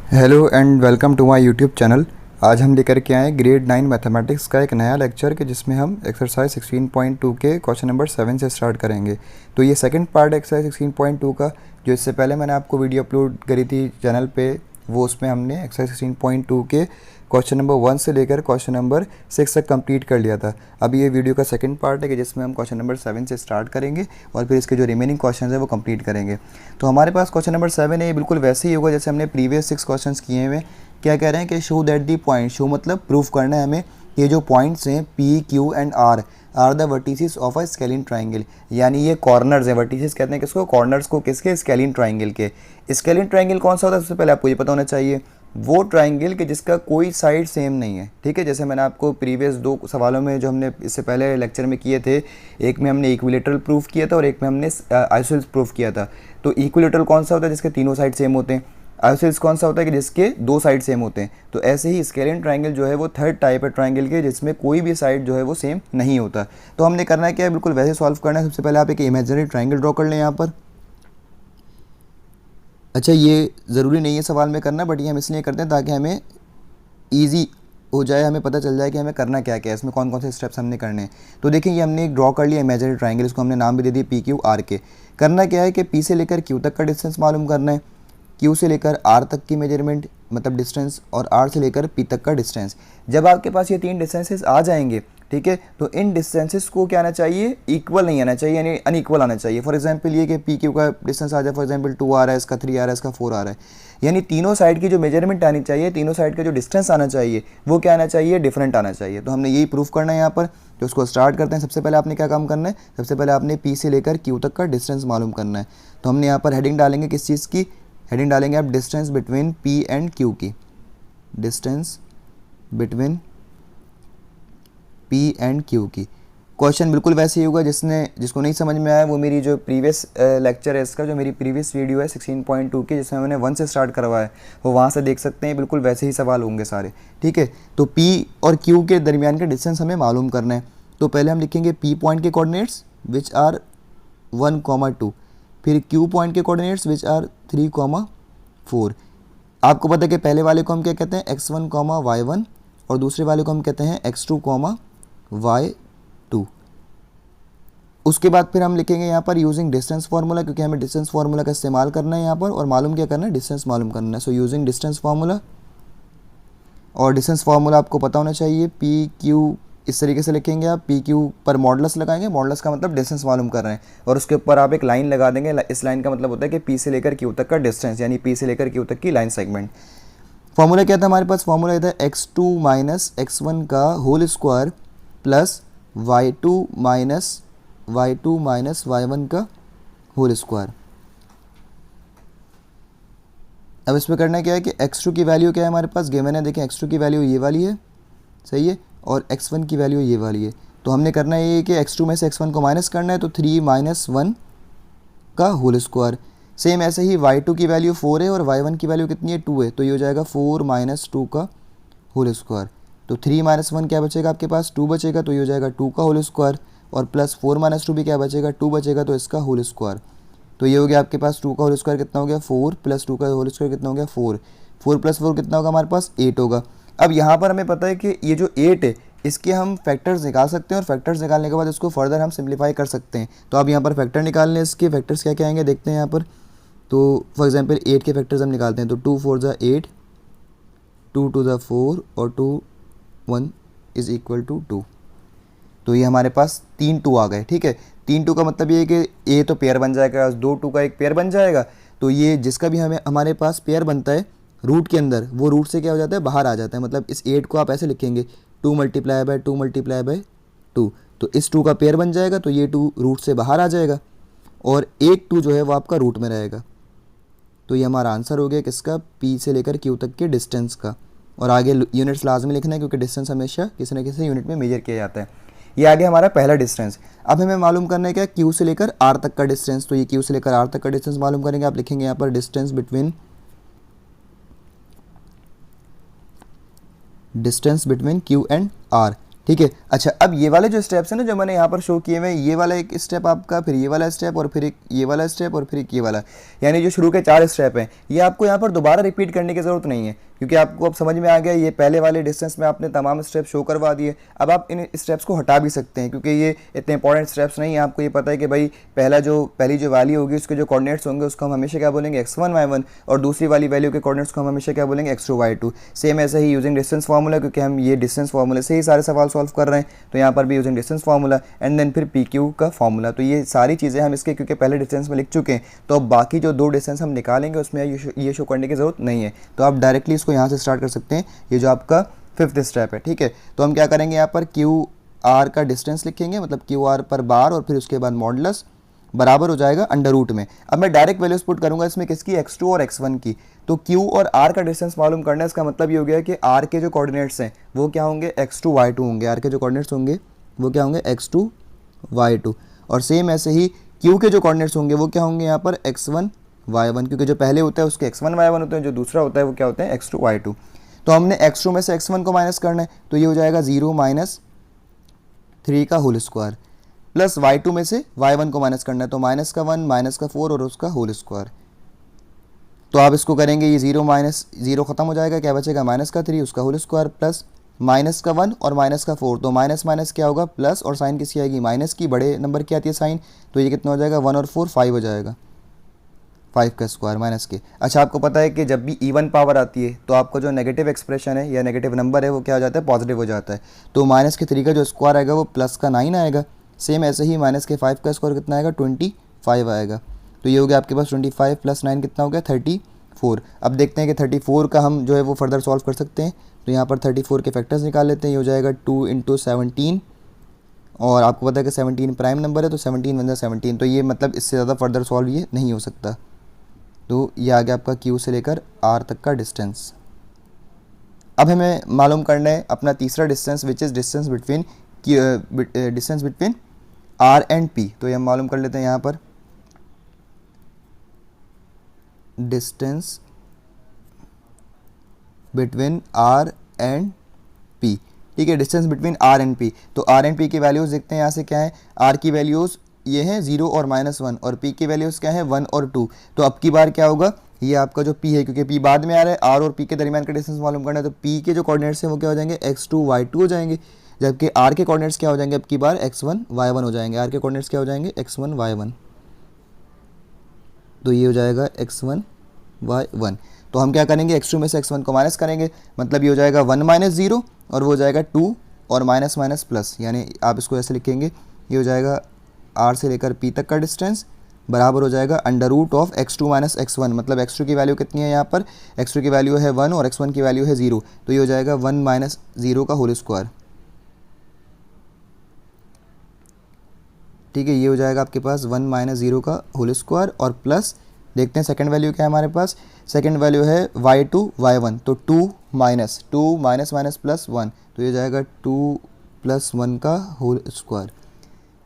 Hello and welcome to my YouTube channel. आज हम लेकर के आए ग्रेड 9 मैथमेटिक्स का एक नया लेक्चर के जिसमें हम एक्सरसाइज 16.2 के क्वेश्चन नंबर 7 से स्टार्ट करेंगे। तो ये सेकंड पार्ट एक्सरसाइज 16.2 का, जो इससे पहले मैंने आपको वीडियो अपलोड करी थी चैनल पे, वो उसमें हमने एक्सरसाइज 16.2 के क्वेश्चन नंबर 1 से लेकर क्वेश्चन नंबर 6 तक कंप्लीट कर लिया था। अब ये वीडियो का सेकंड पार्ट है कि जिसमें हम क्वेश्चन नंबर 7 से स्टार्ट करेंगे और फिर इसके जो रिमेनिंग क्वेश्चन है वो कंप्लीट करेंगे। तो हमारे पास क्वेश्चन नंबर 7 है, ये बिल्कुल वैसे ही होगा जैसे हमने प्रीवियस 6 क्वेश्चन किए हुए। क्या कह रहे हैं कि show that the point, show मतलब प्रूफ करना है हमें, ये जो पॉइंट्स हैं P Q and R the vertices of a scalene triangle, यानी ये कॉर्नर्स हैं। वर्टिसेस कहते हैं किसको? कॉर्नर्स को। किसके? स्केलिन ट्राइंगल के। स्केलिन ट्राइंगल कौन सा होता है? सबसे पहले आपको ये पता होना चाहिए, वो ट्राइंगल के जिसका कोई साइड सेम नहीं है। ठीक है, जैसे मैंने आपको प्रीवियस 2 सवालों में जो हमने इससे पहले लेक्चर में किए थे, एक में हमने इक्विलेटरल प्रूफ किया था और एक में हमने आइसोसेलेस प्रूफ किया था। तो इक्विलेटरल कौन सा होता है? जिसके तीनों साइड सेम होते हैं। आइसोसेलेस कौन सा होता है? कि जिसके 2 साइड सेम होते हैं। तो ऐसे ही स्केलिन ट्राइंगल जो है वो थर्ड टाइप है ट्राइंगल के, जिसमें कोई भी साइड जो है वो सेम नहीं होता। तो हमने करना है क्या है, बिल्कुल वैसे सॉल्व करना है। सबसे पहले आप एक इमेजिनरी ट्राइंगल ड्रॉ कर लें यहाँ पर। अच्छा, ये ज़रूरी नहीं है सवाल में करना, बट ये हम इसलिए करते हैं ताकि हमें ईजी हो जाए, हमें पता चल जाए कि हमें करना क्या क्या है, इसमें कौन कौन से स्टेप्स हमने करने हैं। तो देखिए, ये हमने एक ड्रॉ कर लिया इमेजिनरी ट्राइंगल, इसको हमने नाम भी दे दिया पी क्यू आर के। करना क्या है कि पी से लेकर क्यू तक का डिस्टेंस मालूम करना है, क्यू से लेकर आर तक की मेजरमेंट मतलब डिस्टेंस, और आर से लेकर पी तक का डिस्टेंस। जब आपके पास ये 3 डिस्टेंसेस आ जाएंगे, ठीक है, तो इन डिस्टेंसेस को क्या आना चाहिए? इक्वल नहीं आना चाहिए, यानी अनइक्वल आना चाहिए। फॉर एग्जांपल ये कि पी क्यू का डिस्टेंस आ जाए, फॉर एग्जांपल 2 आ रहा है, इसका 3 आ रहा है, इसका 4 आ रहा है, यानी तीनों साइड की जो मेजरमेंट आनी चाहिए, तीनों साइड का जो डिस्टेंस आना चाहिए, वो क्या आना चाहिए? डिफरेंट आना चाहिए। तो हमने यही प्रूफ करना है यहाँ पर। तो उसको स्टार्ट करते हैं। सबसे पहले आपने क्या काम करना है? सबसे पहले आपने पी से लेकर क्यू तक का डिस्टेंस मालूम करना है। तो हमने यहाँ पर हेडिंग डालेंगे किस चीज़ की? हेडिंग डालेंगे आप distance between P and Q की, distance between P and Q की। क्वेश्चन बिल्कुल वैसे ही होगा। जिसको नहीं समझ में आया वो मेरी जो प्रीवियस लेक्चर है इसका, जो मेरी प्रीवियस वीडियो है 16.2 की, जिसमें मैंने 1 से स्टार्ट करवाया है, वो वहाँ से देख सकते हैं। बिल्कुल वैसे ही सवाल होंगे सारे। ठीक है, तो पी और क्यू के दरमियान के डिस्टेंस हमें मालूम करना है। तो पहले हम लिखेंगे पी पॉइंट के कोऑर्डिनेट्स विच आर 1, 2, फिर क्यू पॉइंट के कोऑर्डिनेट्स विच आर 3, 4। आपको पता है कि पहले वाले को हम क्या कहते हैं? x1, y1, और दूसरे वाले को हम कहते हैं x2, y2। उसके बाद फिर हम लिखेंगे यहाँ पर यूजिंग डिस्टेंस फार्मूला, क्योंकि हमें डिस्टेंस फार्मूला का इस्तेमाल करना है यहाँ पर, और मालूम क्या करना है? डिस्टेंस मालूम करना है। सो यूजिंग डिस्टेंस फार्मूला, और डिस्टेंस फार्मूला आपको पता होना चाहिए। पी क्यू इस तरीके से लिखेंगे आप, पी क्यू पर मॉडुलस लगाएंगे, मॉडुलस का मतलब डिस्टेंस मालूम कर रहे हैं, और उसके ऊपर आप एक लाइन लगा देंगे। इस लाइन का मतलब होता है कि पी से लेकर क्यू तक का डिस्टेंस, यानी पी से लेकर क्यू तक की लाइन सेगमेंट। फॉर्मूला क्या था हमारे पास? फॉर्मूला ये था x2 माइनस x1 का whole square plus y2 minus y1 का होल स्क्वायर। अब इसमें करना क्या है कि x2 की वैल्यू क्या है हमारे पास? गिवन है, देखें x2 की वैल्यू ये वाली है, सही है, और x1 की वैल्यू ये वाली है। तो हमने करना ये है कि x2 में से x1 को माइनस करना है, तो 3 माइनस 1 का होल स्क्वायर। सेम ऐसे ही y2 की वैल्यू 4 है और y1 की वैल्यू कितनी है? 2 है, तो ये हो जाएगा 4 माइनस 2 का होल स्क्वायर। तो 3 माइनस 1 क्या बचेगा आपके पास? 2 बचेगा, तो ये हो जाएगा 2 का होल स्क्वायर, और प्लस 4 माइनस 2 भी क्या बचेगा? 2 बचेगा, तो इसका होल स्क्वायर। तो ये हो गया आपके पास 2 का होल स्क्वायर कितना हो गया? 4 प्लस 2 का होल स्क्वायर कितना हो गया? 4। 4 प्लस 4 कितना होगा हमारे पास? 8 होगा। अब यहाँ पर हमें पता है कि ये जो 8 है इसके हम फैक्टर्स निकाल सकते हैं, और फैक्टर्स निकालने के बाद इसको फर्दर हम सिंप्लीफाई कर सकते हैं। तो अब यहाँ पर फैक्टर निकालने, इसके फैक्टर्स क्या क्या आएंगे देखते हैं यहाँ पर। तो फॉर एग्जांपल 8 के फैक्टर्स हम निकालते हैं, तो 2 4 ज़ा 8, 2 2 ज़ा 4, और 2 1 इज़ इक्वल टू 2। तो ये हमारे पास 3 2 आ गए। ठीक है, 3 2 का मतलब ये है कि ए तो पेयर बन जाएगा, 2 2 का एक पेयर बन जाएगा। तो ये जिसका भी हमारे पास पेयर बनता है रूट के अंदर, वो रूट से क्या हो जाता है? बाहर आ जाता है। मतलब इस 8 को आप ऐसे लिखेंगे 2 मल्टीप्लाई बाय 2 मल्टीप्लाई बाय 2, तो इस 2 का पेयर बन जाएगा, तो ये 2 रूट से बाहर आ जाएगा, और एक 2 जो है वो आपका रूट में रहेगा। तो ये हमारा आंसर हो गया किसका? पी से लेकर क्यू तक के डिस्टेंस का। और आगे यूनिट्स लाजमी लिखना है, क्योंकि डिस्टेंस हमेशा किसी न किसी यूनिट में मेजर किया जाता है। ये आ गया हमारा पहला डिस्टेंस। अब हमें मालूम करना है क्या? क्यू से लेकर आर तक का डिस्टेंस। तो ये क्यू से लेकर आर तक का डिस्टेंस मालूम करेंगे। आप लिखेंगे यहाँ पर distance between Q and R. ठीक है। अच्छा, अब ये वाले जो स्टेप्स हैं ना जो मैंने यहाँ पर शो किए हुए हैं, ये वाला एक स्टेप आपका, फिर ये वाला स्टेप, और फिर एक ये वाला स्टेप, और फिर एक ये वाला, यानी जो शुरू के 4 स्टेप हैं, ये आपको यहाँ पर दोबारा रिपीट करने की ज़रूरत नहीं है, क्योंकि आपको अब समझ में आ गया ये पहले वाले डिस्टेंस में आपने तमाम स्टेप शो करवा दिए। अब आप इन स्टेप्स को हटा भी सकते हैं, क्योंकि ये इतने इंपॉर्टेंट स्टेप्स नहीं है। आपको ये पता है कि भाई पहली जो वैल्यू होगी उसके जो कोऑर्डिनेट्स होंगे उसको हम हमेशा क्या बोलेंगे, x1 y1, और दूसरी वाली वैल्यू के कोऑर्डिनेट्स को हम हमेशा क्या बोलेंगे, x2 y2। सेम ऐसे ही यूजिंग डिस्टेंस फार्मूला, क्योंकि हम ये डिस्टेंस फार्मूले से ही सारे सवाल सॉल्व कर रहे हैं, तो यहाँ पर भी using distance formula, and then फिर पी क्यू का फार्मूला। तो ये सारी चीज़ें हम इसके क्योंकि पहले डिस्टेंस में लिख चुके हैं, तो अब बाकी जो 2 डिस्टेंस हम निकालेंगे उसमें ये शो करने की ज़रूरत नहीं है। तो आप डायरेक्टली इसको यहाँ से स्टार्ट कर सकते हैं, ये जो आपका 5th स्टेप है। ठीक है, तो हम क्या करेंगे, यहाँ पर क्यू आर का डिस्टेंस लिखेंगे, मतलब क्यू आर पर बार, और फिर उसके बाद मॉडुलस बराबर हो जाएगा अंडर रूट में। अब मैं डायरेक्ट वैल्यूज पुट करूंगा इसमें किसकी, x2 और x1 की। तो q और r का डिस्टेंस मालूम करना है, इसका मतलब ये हो गया कि r के जो कोऑर्डिनेट्स हैं वो क्या होंगे, x2 y2 होंगे। r के जो कोऑर्डिनेट्स होंगे वो क्या होंगे, x2 y2। और सेम ऐसे ही q के जो कोऑर्डिनेट्स होंगे वो क्या होंगे यहाँ पर, x1 y1, क्योंकि जो पहले होता है उसके x1 y1 होते हैं, जो दूसरा होता है वो क्या होता है, x2 y2। तो हमने x2 में से x1 को माइनस करना है, तो ये हो जाएगा 0 माइनस 3 का होल स्क्वायर, प्लस y2 में से y1 को माइनस करना है, तो माइनस का 1 माइनस का 4 और उसका होल स्क्वायर। तो आप इसको करेंगे, ये 0 माइनस 0 खत्म हो जाएगा, क्या बचेगा, माइनस का 3 उसका होल स्क्वायर, प्लस माइनस का 1 और माइनस का 4, तो माइनस माइनस क्या होगा, प्लस, और साइन किसकी आएगी, माइनस की, बड़े नंबर की आती है साइन, तो ये कितना हो जाएगा, 1 और 4 5 हो जाएगा, 5 का स्क्वायर माइनस के। अच्छा, आपको पता है कि जब भी इवन पावर आती है तो आपका जो नेगेटिव एक्सप्रेशन है या नेगेटिव नंबर है वो क्या हो जाता है, पॉजिटिव हो जाता है। तो माइनस के 3 का जो स्क्वायर आएगा वो प्लस का 9 आएगा। सेम ऐसे ही माइनस के 5 का स्क्वायर कितना आएगा, 25 आएगा। तो ये हो गया आपके पास 25 प्लस 9 कितना हो गया, 34। अब देखते हैं कि 34 का हम जो है वो फर्दर सॉल्व कर सकते हैं। तो यहाँ पर 34 के फैक्टर्स निकाल लेते हैं, ये हो जाएगा 2 × 17, और आपको पता है कि 17 प्राइम नंबर है, तो 17 × 17, तो ये मतलब इससे ज़्यादा फर्दर सॉल्व ये नहीं हो सकता। तो ये आ गया आपका Q से लेकर R तक का डिस्टेंस। अब हमें मालूम करना है अपना तीसरा distance, which is distance between R and P। तो ये हम मालूम कर लेते हैं यहाँ पर, distance between R and P। ठीक है, distance between R and P। तो R एंड P की वैल्यूज़ देखते हैं यहाँ से क्या है, R की वैल्यूज़ ये हैं 0 और -1, और P की वैल्यूज़ क्या है, 1 और 2। तो अब की बार क्या होगा, ये आपका जो P है, क्योंकि P बाद में आ रहा है, R और P के दरमियान का डिस्टेंस मालूम करना है, तो P के जो कोऑर्डिनेट्स हैं वो क्या हो जाएंगे, x2 y2 हो जाएंगे, जबकि R के कोऑर्डिनेट्स क्या हो जाएंगे अब की बार, x1 y1 हो जाएंगे। R के कोऑर्डिनेट्स क्या हो जाएंगे, x1 y1। तो ये हो जाएगा x1 y1। तो हम क्या करेंगे, x2 में से x1 को माइनस करेंगे, मतलब ये हो जाएगा 1 - 0, और वो हो जाएगा 2 और माइनस माइनस प्लस, यानी आप इसको ऐसे लिखेंगे, ये हो जाएगा R से लेकर P तक का डिस्टेंस बराबर हो जाएगा under root of x2 - x1। मतलब x2 की वैल्यू कितनी है यहाँ पर, x2 की वैल्यू है 1 और x1 की वैल्यू है 0, तो ये हो जाएगा 1 - 0 का होल स्क्वायर। ठीक है, ये हो जाएगा आपके पास 1 - 0 का होल स्क्वायर, और प्लस देखते हैं सेकंड वैल्यू क्या है हमारे पास, सेकंड वैल्यू है y2 y1, तो 2 माइनस माइनस प्लस 1, तो ये जाएगा 2 + 1 का होल स्क्वायर।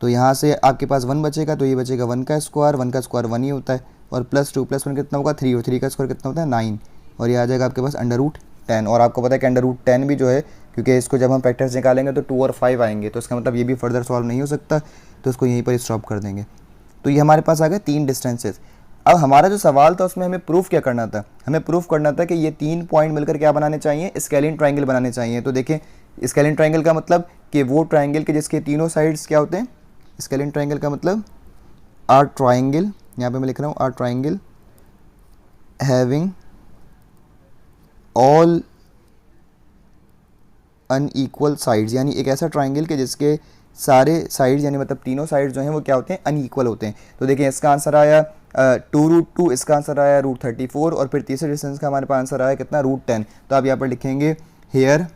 तो यहाँ से आपके पास 1 बचेगा, तो ये बचेगा 1 का स्क्वायर, 1 का स्क्वायर 1 ही होता है, और प्लस 2 + 1 कितना होगा, 3, और 3 का स्क्वायर कितना होता है, 9, और ये आ जाएगा आपके पास अंडर रूट 10। और आपको पता है कि अंडर रूट 10 भी जो है, क्योंकि इसको जब हम फैक्टर्स निकालेंगे तो 2 और 5 आएंगे, तो इसका मतलब ये भी फर्दर सॉल्व नहीं हो सकता, तो इसको यहीं पर स्टॉप कर देंगे। तो ये हमारे पास आ गए 3 डिस्टेंसेस। अब हमारा जो सवाल था उसमें हमें प्रूफ क्या करना था, हमें प्रूफ करना था कि ये 3 पॉइंट मिलकर क्या बनाने चाहिए, स्केलिन ट्राइंगल बनाने चाहिए। तो देखें, स्केलिन ट्राइंगल का मतलब कि वो ट्राइंगल के जिसके तीनों साइड्स क्या होते हैं, स्केलिन ट्राइंगल का मतलब आर ट्राइंगल, यहाँ पे मैं लिख रहा हूँ are triangle having all unequal sides, यानी एक ऐसा ट्राइंगल के जिसके सारे साइड्स, यानी मतलब तीनों साइड्स जो हैं वो क्या होते हैं, अनइक्वल होते हैं। तो देखिए इसका आंसर आया 2√2, इसका आंसर आया √34, और फिर तीसरे डिस्टेंस का हमारे पास आंसर आया कितना, √10। तो आप यहाँ पर लिखेंगे हेयर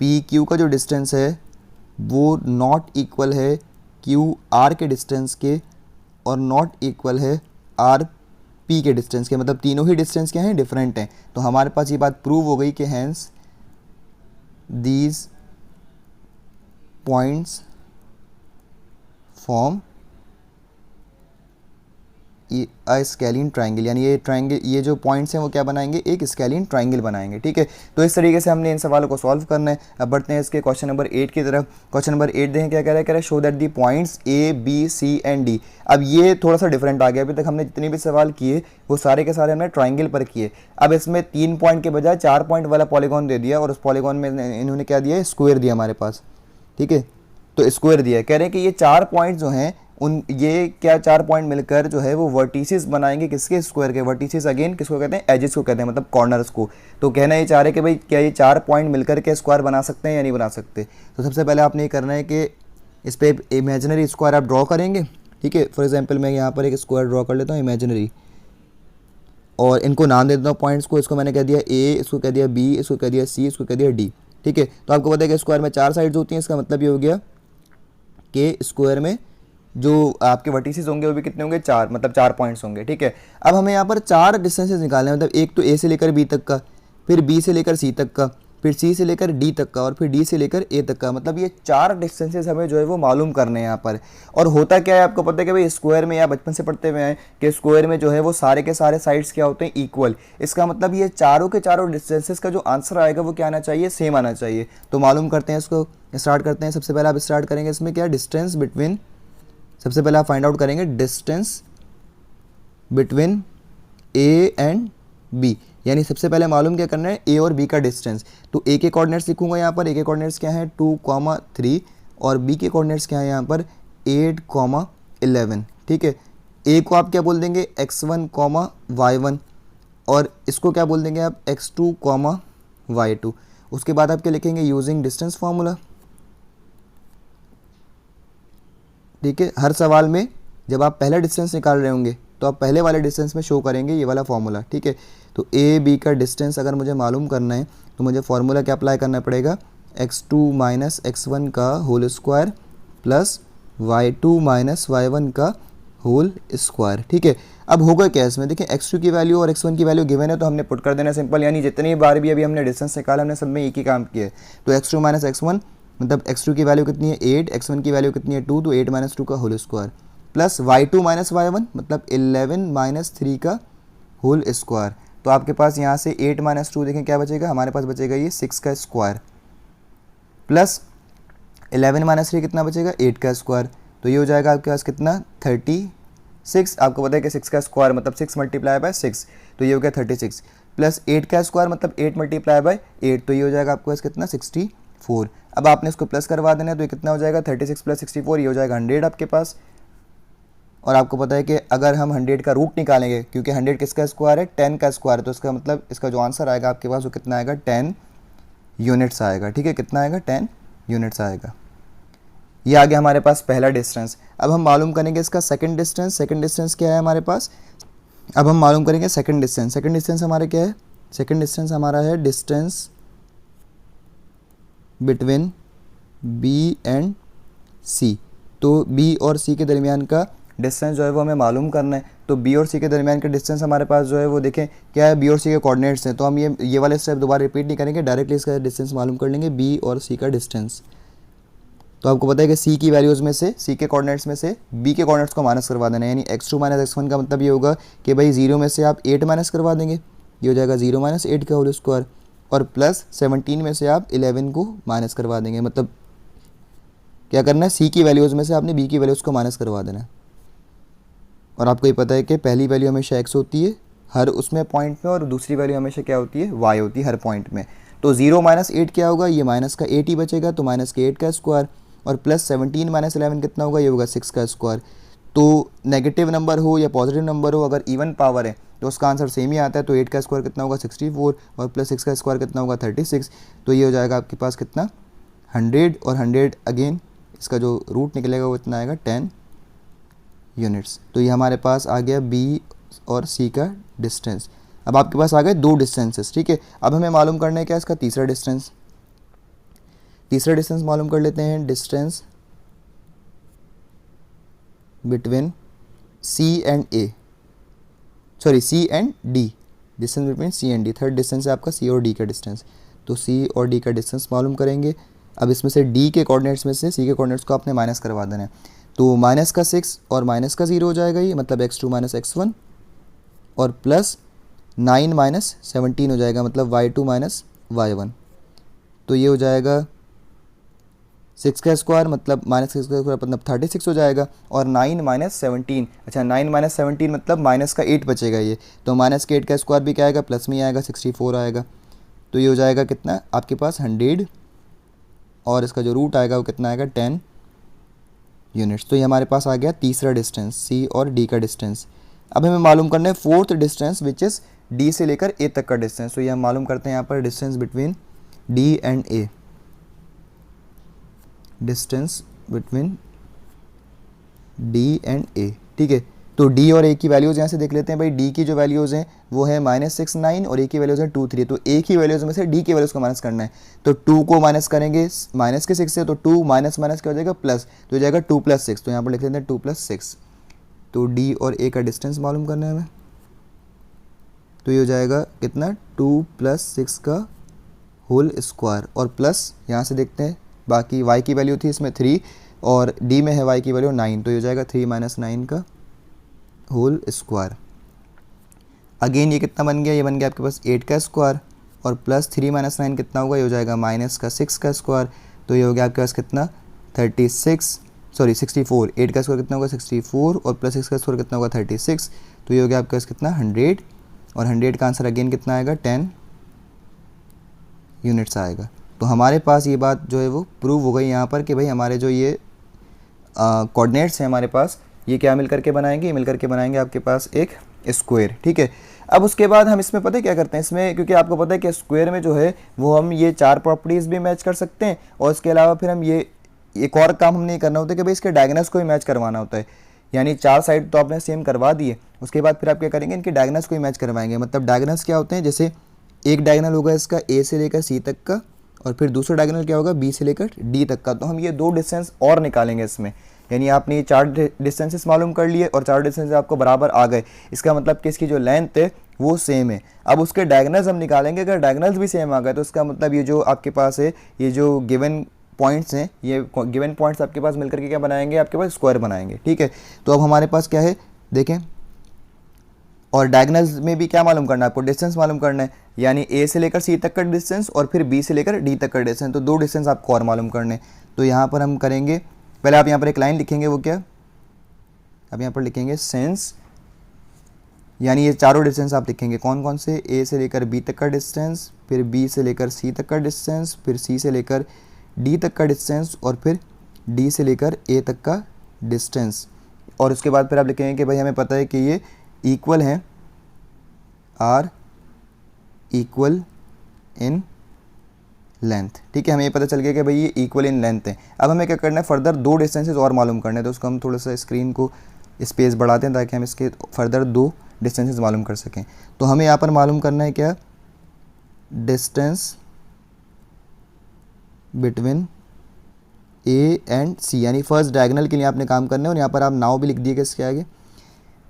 PQ का जो डिस्टेंस है वो नॉट इक्वल है QR के डिस्टेंस के, और नॉट इक्वल है RP के डिस्टेंस के, मतलब तीनों ही डिस्टेंस क्या हैं, डिफरेंट हैं। तो हमारे पास ये बात प्रूव हो गई कि hence these points form a scalene triangle, यानी ये ट्राइंगल, ये जो पॉइंट्स हैं वो क्या बनाएंगे, एक स्केलिन ट्राइंगल बनाएंगे। ठीक है, तो इस तरीके से हमने इन सवालों को सॉल्व करना है। अब बढ़ते हैं इसके क्वेश्चन नंबर 8 की तरफ। क्वेश्चन नंबर 8 देखें क्या कह रहा है, show that the points A B C and D. अब ये थोड़ा सा डिफरेंट आ गया, अभी तक हमने जितने भी सवाल किए वो सारे के सारे हमने ट्राइंगल पर किए। अब इसमें 3 पॉइंट के बजाय 4 पॉइंट वाला पॉलीगॉन दे दिया, और उस पॉलीगॉन में इन्होंने क्या दिया, स्क्वायर दिया हमारे पास। ठीक है, तो स्क्वायर दिया है, कह रहे हैं कि ये 4 पॉइंट जो हैं उन ये क्या 4 पॉइंट मिलकर जो है वो वर्टिसेस बनाएंगे, किसके, स्क्वायर के। वर्टिसेस अगेन किसको कहते हैं, एजेस को कहते हैं, मतलब कॉर्नर्स को। तो कहना ये चाह रहे हैं कि भाई क्या ये 4 पॉइंट मिलकर के स्क्वायर बना सकते हैं या नहीं बना सकते। तो सबसे पहले आपने ये करना है कि इस पर इमेजिनरी स्क्वायर आप ड्रॉ करेंगे। ठीक है, फॉर एग्जाम्पल मैं यहाँ पर एक स्क्वायर ड्रॉ कर लेता हूँ इमेजिनरी, और इनको नाम दे देता हूँ पॉइंट्स को। इसको मैंने कह दिया ए, इसको कह दिया बी, इसको कह दिया सी, इसको कह दिया डी। ठीक है, तो आपको पता है कि स्क्वायर में 4 साइड्स होती हैं, इसका मतलब ये हो गया कि स्क्वायर में जो आपके वर्टिसेस होंगे वो भी कितने होंगे, 4, मतलब 4 पॉइंट्स होंगे। ठीक है, अब हमें यहाँ पर 4 डिस्टेंसेस निकालने हैं, मतलब एक तो ए से लेकर बी तक का, फिर बी से लेकर सी तक का, फिर सी से लेकर डी तक का, और फिर डी से लेकर ए तक का। मतलब ये 4 डिस्टेंसेस हमें जो है वो मालूम करने हैं यहाँ पर। और होता क्या है, आपको पता है कि भाई स्क्वायर में, या बचपन से पढ़ते हुए हैं कि स्क्वायर में जो है वो सारे के सारे साइड्स क्या होते हैं, इक्वल। इसका मतलब ये चारों के चारों डिस्टेंसेस का जो आंसर आएगा वो क्या आना चाहिए, सेम आना चाहिए। तो मालूम करते हैं, इसको स्टार्ट करते हैं। सबसे पहले आप स्टार्ट करेंगे इसमें क्या, डिस्टेंस बिटवीन, सबसे पहले आप फाइंड आउट करेंगे distance between A and B, यानी सबसे पहले मालूम क्या करना है, ए और बी का डिस्टेंस। तो ए के कोऑर्डिनेट्स लिखूंगा यहाँ पर, ए के कोऑर्डिनेट्स क्या है 2,3, और बी के कोऑर्डिनेट्स क्या है यहाँ पर 8,11। ठीक है, ए को आप क्या बोल देंगे x1, y1, और इसको क्या बोल देंगे आप x2, y2। उसके बाद आप क्या लिखेंगे, यूजिंग डिस्टेंस फार्मूला। ठीक है, हर सवाल में जब आप पहला डिस्टेंस निकाल रहे होंगे तो आप पहले वाले डिस्टेंस में शो करेंगे ये वाला फार्मूला। ठीक है, तो ए बी का डिस्टेंस अगर मुझे मालूम करना है तो मुझे फार्मूला क्या अप्लाई करना पड़ेगा, x2 माइनस x1 का whole square plus y2 minus y1 का होल स्क्वायर। ठीक है, अब होगा क्या इसमें, देखिए x2 की वैल्यू और x1 की वैल्यू गिवन है तो हमने पुट कर देना सिंपल, यानी जितनी बार भी अभी हमने डिस्टेंस निकाला हमने सब में एक ही काम किया है। तो x2 माइनस x1 मतलब x2 की वैल्यू कितनी है 8, x1 की वैल्यू कितनी है 2, तो 8 माइनस 2 का whole square, plus y2 minus y1 मतलब 11 माइनस 3 का होल स्क्वायर। तो आपके पास यहाँ से 8 माइनस 2 देखें क्या बचेगा, हमारे पास बचेगा ये 6 का स्क्वायर, प्लस 11 माइनस 3 कितना बचेगा 8 का स्क्वायर। तो ये हो जाएगा आपके पास कितना 36। आपको पता है कि 6 का स्क्वायर मतलब 6 मल्टीप्लाई बाय 6, तो ये हो गया 36, प्लस 8 का स्क्वायर मतलब 8 मल्टीप्लाई बाय 8, तो ये हो जाएगा आपके पास कितना 64। अब आपने इसको प्लस करवा देना है तो ये कितना हो जाएगा 36 प्लस 64, ये हो जाएगा 100 आपके पास। और आपको पता है कि अगर हम 100 का रूट निकालेंगे, क्योंकि 100 किसका स्क्वायर है 10 का स्क्वायर, तो इसका मतलब इसका जो आंसर आएगा आपके पास वो कितना आएगा 10 यूनिट्स आएगा। ठीक है, कितना आएगा 10 यूनिट्स आएगा। ये आ गया हमारे पास पहला डिस्टेंस। अब हम मालूम करेंगे इसका सेकंड डिस्टेंस। सेकंड डिस्टेंस क्या है हमारे पास, अब हम मालूम करेंगे सेकंड डिस्टेंस। सेकंड डिस्टेंस हमारा क्या है, सेकंड डिस्टेंस हमारा है डिस्टेंस बिटवीन बी एंड सी। तो बी और सी के दरमियान का डिस्टेंस जो है वो हमें मालूम करना है। तो बी और सी के दरमियान का डिस्टेंस हमारे पास जो है वो देखें क्या है, बी और सी के कोऑर्डिनेट्स हैं, तो हम ये वाले स्टेप दोबारा रिपीट नहीं करेंगे, डायरेक्टली इसका डिस्टेंस मालूम कर लेंगे बी और सी का डिस्टेंस। तो आपको पता है कि सी की वैल्यूज़ में से, सी के कोऑर्डिनेट्स में से बी के कोऑर्डिनेट्स को माइनस करवा देना है, यानी x2 माइनस x1 का मतलब ये होगा कि भाई 0 में से आप 8 माइनस करवा देंगे, ये हो जाएगा 0 माइनस 8 का होल स्क्वायर, और प्लस 17 में से आप 11 को माइनस करवा देंगे। मतलब क्या करना है, सी की वैल्यूज़ में से आपने बी की वैल्यूज़ को माइनस करवा देना है। और आपको ये पता है कि पहली वैल्यू हमेशा x होती है हर उसमें पॉइंट में, और दूसरी वैल्यू हमेशा क्या होती है y होती है हर पॉइंट में। तो 0 माइनस 8 क्या होगा, ये माइनस का 8 ही बचेगा, तो माइनस के 8 का स्क्वायर, और प्लस 17 माइनस 11 कितना होगा, ये होगा 6 का स्क्वायर। तो नेगेटिव नंबर हो या पॉजिटिव नंबर हो, अगर इवन पावर है तो उसका आंसर सेम ही आता है। तो 8 का स्क्वायर कितना होगा 64, और प्लस 6 का स्क्वायर कितना होगा 36, तो ये हो जाएगा आपके पास कितना 100, और 100 अगेन इसका जो रूट निकलेगा वो इतना आएगा 10 यूनिट्स। तो ये हमारे पास आ गया बी और सी का डिस्टेंस। अब आपके पास आ गए 2 डिस्टेंसेस। ठीक है, अब हमें मालूम करना है क्या इसका तीसरा डिस्टेंस। तीसरा डिस्टेंस मालूम कर लेते हैं, distance between C and A, sorry C and D, distance between C and D. Third distance है आपका सी और डी का डिस्टेंस। तो सी और डी का डिस्टेंस मालूम करेंगे। अब इसमें से डी के कोऑर्डिनेट्स में से सी के कोऑर्डिनेट्स को आपने माइनस करवा देना है। तो माइनस का 6 और माइनस का 0 हो जाएगा ये, मतलब x2 माइनस x1, और प्लस 9 माइनस 17 हो जाएगा, मतलब y2 माइनस y1। तो ये हो जाएगा 6 का स्क्वायर, मतलब माइनस 6 का स्क्वायर मतलब 36 हो जाएगा, और 9 माइनस 17, अच्छा 9 माइनस 17 मतलब माइनस का 8 बचेगा ये, तो माइनस के 8 का स्क्वायर भी क्या आएगा, प्लस में ही आएगा, 64 आएगा। तो ये हो जाएगा कितना आपके पास 100, और इसका जो रूट आएगा वो कितना आएगा 10 यूनिट्स। तो ये हमारे पास आ गया तीसरा डिस्टेंस, सी और डी का डिस्टेंस। अब हमें मालूम करना है fourth distance which is D से लेकर ए तक का डिस्टेंस। तो ये हम मालूम करते हैं यहाँ पर distance between D and A, distance between D and A, ठीक है। तो डी और ए की वैल्यूज़ यहाँ से देख लेते हैं भाई। डी की जो वैल्यूज़ हैं वो है -6 9 और ए की वैल्यूज़ हैं 2 3। तो ए की वैल्यूज़ में से डी की वैल्यूज़ को माइनस करना है, तो 2 को माइनस करेंगे माइनस के 6 से, तो 2 माइनस माइनस क्या हो जाएगा प्लस, तो हो जाएगा 2 + 6। तो यहाँ पर लिख लेते हैं 2 + 6। तो डी और ए का डिस्टेंस मालूम करना है हमें, तो ये हो जाएगा कितना 2 + 6 का होल स्क्वायर, और प्लस यहाँ से देखते हैं बाकी y की वैल्यू थी इसमें 3 और d में है y की वैल्यू 9, तो ये हो जाएगा 3 - 9 का होल स्क्वायर। अगेन ये कितना बन गया, ये बन गया आपके पास 8 का स्क्वायर, और प्लस 3 - 9 कितना होगा, ये हो जाएगा माइनस का 6 का स्क्वायर। तो ये हो गया आपके पास कितना 64। 8 का स्क्वायर कितना होगा 64, और प्लस 6 का स्क्वायर कितना होगा 36। तो ये हो गया आपके पास कितना 100, और 100 का आंसर अगेन कितना आएगा 10 यूनिट्स आएगा। तो हमारे पास ये बात जो है वो प्रूव हो गई यहाँ पर कि भाई हमारे जो ये कोऑर्डिनेट्स हैं हमारे पास, ये क्या मिल करके बनाएंगे, मिल करके बनाएंगे आपके पास एक स्क्वायर, ठीक है। अब उसके बाद हम इसमें पता है क्या करते हैं इसमें, क्योंकि आपको पता है कि स्क्वायर में जो है वो हम ये 4 प्रॉपर्टीज़ भी मैच कर सकते हैं, और इसके अलावा फिर हम ये एक और काम हमने करना होता है कि भाई इसके डायगोनल्स को भी मैच करवाना होता है। यानी 4 साइड तो आपने सेम करवा दिए, उसके बाद फिर आप क्या करेंगे इनके डायगोनल्स को भी मैच करवाएंगे। मतलब डायगोनल्स क्या होते हैं, जैसे एक डायगोनल होगा इसका ए से लेकर सी तक का, और फिर दूसरा डायगोनल क्या होगा बी से लेकर डी तक का। तो हम ये 2 डिस्टेंस और निकालेंगे इसमें, यानी आपने ये 4 डिस्टेंसेस मालूम कर लिए और 4 डिस्टेंस आपको बराबर आ गए। इसका मतलब कि इसकी जो लेंथ है वो सेम है। अब उसके डायगोनल्स हम निकालेंगे, अगर डायगोनल्स भी सेम आ गए तो इसका मतलब ये जो आपके पास है ये जो गिवन पॉइंट्स हैं, ये गिवन पॉइंट्स आपके पास मिलकर के क्या बनाएंगे, आपके पास स्क्वायर बनाएंगे, ठीक है। तो अब हमारे पास क्या है देखें, और डायगोनल्स में भी क्या मालूम करना है आपको, डिस्टेंस मालूम करना है, यानी ए से लेकर सी तक का डिस्टेंस और फिर बी से लेकर डी तक का डिस्टेंस। तो 2 डिस्टेंस आपको और मालूम करने। तो यहाँ पर हम करेंगे, पहले आप यहाँ पर एक लाइन लिखेंगे, वो क्या, अब यहाँ पर लिखेंगे सेंस, यानी ये चारों डिस्टेंस आप लिखेंगे कौन कौन से, ए से लेकर बी तक का डिस्टेंस, फिर बी से लेकर सी तक का डिस्टेंस, फिर सी से लेकर डी तक का डिस्टेंस, और फिर डी से लेकर ए तक का डिस्टेंस। और उसके बाद फिर आप लिखेंगे कि भाई हमें पता है कि ये इक्वल हैं, आर इक्वल इन लेंथ, ठीक है। हमें ये पता चल गया कि भाई ये इक्वल इन लेंथ है। अब हमें क्या करना है, फर्दर 2 डिस्टेंसेस और मालूम करने हैं। तो उसको हम थोड़ा सा स्क्रीन को स्पेस बढ़ाते हैं ताकि हम इसके फर्दर 2 डिस्टेंसेस मालूम कर सकें। तो हमें यहाँ पर मालूम करना है क्या, डिस्टेंस बिटवीन ए एंड सी, यानी फर्स्ट डायगोनल के लिए आपने काम करना है, और यहाँ पर आप नाउ भी लिख दिए इसके आगे।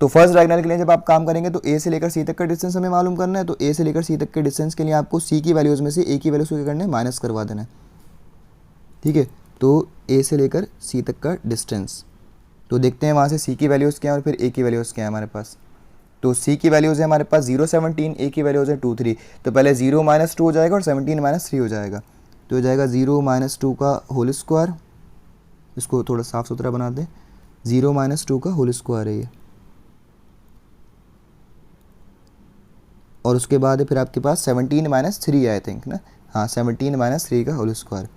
तो फर्स्ट डायगोनल के लिए जब आप काम करेंगे तो ए से लेकर सी तक का डिस्टेंस हमें मालूम करना है। तो ए से लेकर सी तक के डिस्टेंस के लिए आपको सी की वैल्यूज़ में से ए की वैल्यूज़ को क्या करना है, माइनस करवा देना है, ठीक है। तो ए से लेकर सी तक का डिस्टेंस, तो देखते हैं वहाँ से सी की वैल्यूज़ क्या है और फिर ए की वैल्यूज़ क्या है हमारे पास। तो सी की वैल्यूज़ है हमारे पास 0 17, ए की वैल्यूज़ है 2 3। तो पहले 0 - 2 हो जाएगा और 17 - 3 हो जाएगा। तो हो जाएगा 0 - 2 का होल स्क्वायर, इसको थोड़ा साफ़ सुथरा बना दें, 0 - 2 का होल स्क्वायर है ये, और उसके बाद फिर आपके पास 17 - 3 आई थिंक ना, हाँ 17 - 3 का होल स्क्वायर।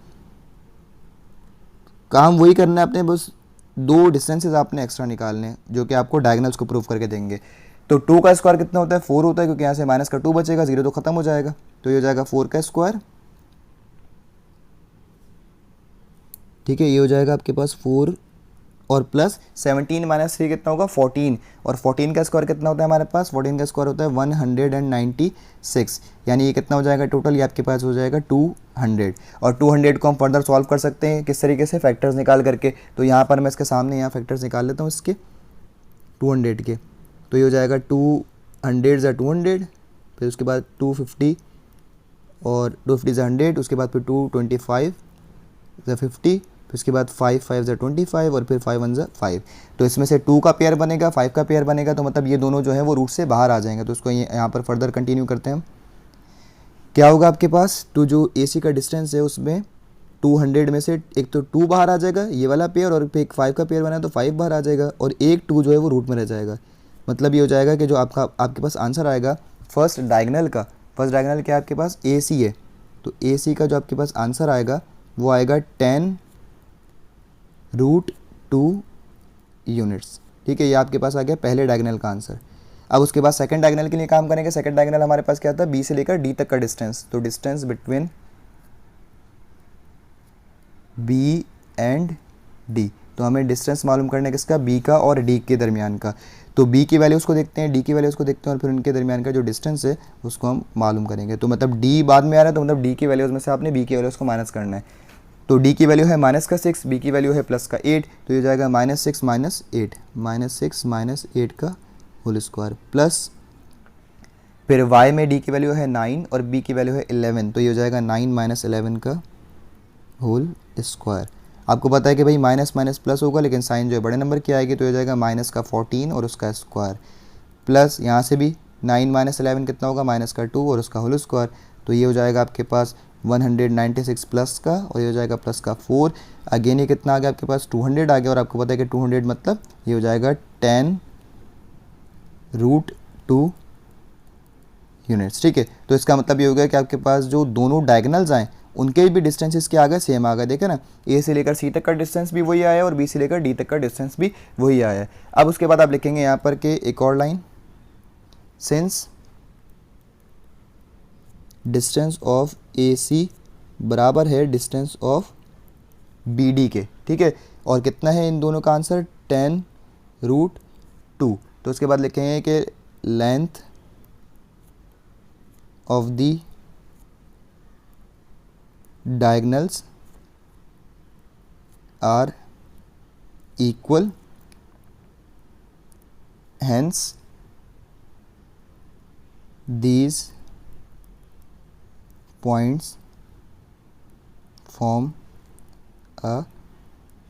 काम वही करना है अपने, बस 2 डिस्टेंसेस आपने एक्स्ट्रा निकालने हैं जो कि आपको डायगोनल्स को प्रूव करके देंगे। तो 2 का स्क्वायर कितना होता है, 4 होता है, क्योंकि यहाँ से माइनस का 2 बचेगा, 0 तो खत्म हो जाएगा। तो ये हो जाएगा 4 का स्क्वायर, ठीक है। ये हो जाएगा आपके पास 4 और प्लस 17 - 3 कितना होगा 14, और 14 का स्क्वायर कितना होता है हमारे पास, 14 का स्क्वायर होता है 196, यानी ये कितना हो जाएगा टोटल, ये आपके पास हो जाएगा 200। और 200 को हम फर्दर सॉल्व कर सकते हैं किस तरीके से, फैक्टर्स निकाल करके। तो यहाँ पर मैं इसके सामने यहाँ फैक्टर्स निकाल लेता हूँ इसके 200 के। तो ये हो जाएगा 200 ज़ा 200, फिर उसके बाद 250 और 250 ज़ा 100, उसके बाद फिर 225 ज़ा 50 फिर उसके बाद 5 5 ज़ा 25 और फिर 5 1 ज़ा 5। तो इसमें से 2 का पेयर बनेगा, 5 का पेयर बनेगा, तो मतलब ये दोनों जो है वो रूट से बाहर आ जाएंगे। तो उसको यहाँ पर फर्दर कंटिन्यू करते हैं हम। क्या होगा आपके पास, तो जो ए सी का डिस्टेंस है उसमें 200 में से एक तो 2 बाहर आ जाएगा ये वाला पेयर, और फिर एक 5 का पेयर बना है तो 5 बाहर आ जाएगा, और एक 2 जो है वो रूट में रह जाएगा। मतलब ये हो जाएगा कि जो आपके पास आंसर आएगा फर्स्ट डायगोनल क्या है आपके पास, ए सी है, तो ए सी का जो आपके पास आंसर आएगा वो आएगा 10√2 यूनिट्स। ठीक है, ये आपके पास आ गया पहले डायगोनल का आंसर। अब उसके बाद सेकंड डायगोनल के लिए काम करेंगे। सेकंड डायगोनल हमारे पास क्या था, बी से लेकर डी तक का डिस्टेंस, तो distance between B and D, तो हमें डिस्टेंस मालूम करना है किसका, बी का और डी के दरमियान का। तो बी की वैल्यूज़ को देखते हैं, डी की वैल्यूज़ को देखते हैं, और फिर उनके दरमियान का जो डिस्टेंस है उसको हम मालूम करेंगे। तो मतलब डी बाद में आ रहा है, तो मतलब डी की वैल्यूज़ में से आपने बी की वैल्यूज़ को माइनस करना है। तो डी की वैल्यू है -6, बी की वैल्यू है +8, तो ये जाएगा -6 - 8 का होल स्क्वायर, प्लस फिर y में डी की वैल्यू है 9 और b की वैल्यू है 11, तो ये हो जाएगा 9 - 11 का होल स्क्वायर। आपको पता है कि भाई माइनस माइनस प्लस होगा, लेकिन साइन जो है बड़े नंबर की आएगी, तो हो जाएगा माइनस का 14 और उसका स्क्वायर, प्लस यहाँ से भी 9 - 11 कितना होगा, -2 और उसका होल स्क्वायर, तो ये हो जाएगा आपके पास 196 प्लस का, और ये हो जाएगा प्लस का 4। अगेन ये कितना आ गया आपके पास, 200 आ गया, और आपको पता है कि 200 मतलब ये हो जाएगा 10√2 यूनिट्स। ठीक है, तो इसका मतलब ये हो गया कि आपके पास जो दोनों डायगोनल्स आए उनके भी डिस्टेंसेस क्या आ गए, सेम आ गए। देखे ना, ए से लेकर सी तक का डिस्टेंस भी वही आया है और बी से लेकर डी तक का डिस्टेंस भी वही आया है। अब उसके बाद आप लिखेंगे यहाँ पर कि एक और लाइन, सिंस डिस्टेंस ऑफ ए सी बराबर है डिस्टेंस ऑफ बी डी के। ठीक है, और कितना है इन दोनों का आंसर, 10√2। तो उसके बाद लिखेंगे कि length of the diagonals are equal, hence these points form a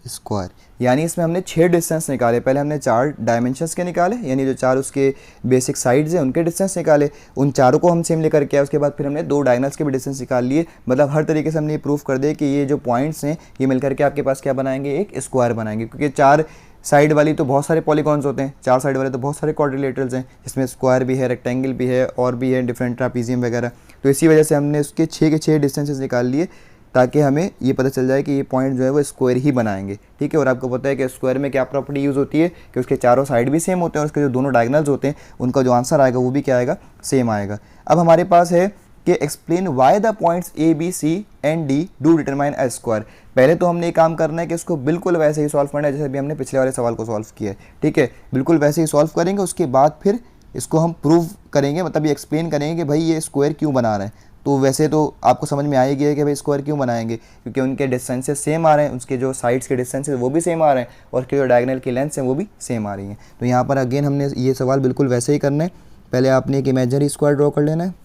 square. यानी इसमें हमने 6 डिस्टेंस निकाले। पहले हमने 4 डायमेंशंस के निकाले, यानी जो 4 उसके बेसिक साइड्स हैं उनके डिस्टेंस निकाले, उन चारों को हम सेम लेकर के आए। उसके बाद फिर हमने 2 डायगोनल्स के भी डिस्टेंस निकाल लिए। मतलब हर तरीके से हमने ये प्रूफ कर दिया कि ये जो पॉइंट्स हैं ये मिलकर के आपके पास क्या बनाएंगे, एक स्क्वायर बनाएंगे। क्योंकि 4 साइड वाली तो बहुत सारे पॉलीगॉन्स होते हैं, 4 साइड वाले तो बहुत सारे क्वाड्रिलेटरल्स हैं, जिसमें स्क्वायर भी है, रेक्टेंगल भी है, और भी है डिफरेंट ट्रापीजियम वगैरह। तो इसी वजह से हमने उसके 6 के 6 डिस्टेंसेस निकाल लिए, ताकि हमें ये पता चल जाए कि ये पॉइंट जो है वो स्क्वायर ही बनाएंगे। ठीक है, और आपको पता है कि स्क्वायर में क्या प्रॉपर्टी यूज़ होती है कि उसके चारों साइड भी सेम होते हैं, और उसके जो दोनों डायगोनल्स होते हैं उनका जो आंसर आएगा वो भी क्या आएगा, सेम आएगा। अब हमारे पास है कि explain why the points A B C and D do determine a square. पहले तो हमने ये काम करना है कि इसको बिल्कुल वैसे ही सॉल्व करना है जैसे अभी हमने पिछले वाले सवाल को सॉल्व किया है। ठीक है, बिल्कुल वैसे ही सॉल्व करेंगे, उसके बाद फिर इसको हम प्रूव करेंगे, मतलब ये एक्सप्लेन करेंगे कि भाई ये स्क्वायर क्यों बना रहे हैं। तो वैसे तो आपको समझ में आएगी कि भाई स्क्वायर क्यों बनाएंगे, क्योंकि उनके डिस्टेंसेस सेम आ रहे हैं, उसके जो साइड्स के डिस्टेंसेस वो भी सेम आ रहे हैं, और उसके जो डायगोनल की लेंथ्स हैं वो भी सेम आ रही हैं। तो यहाँ पर अगेन हमने ये सवाल बिल्कुल वैसे ही करना है। पहले आपने एक इमेजिनरी स्क्वायर ड्रॉ कर लेना है,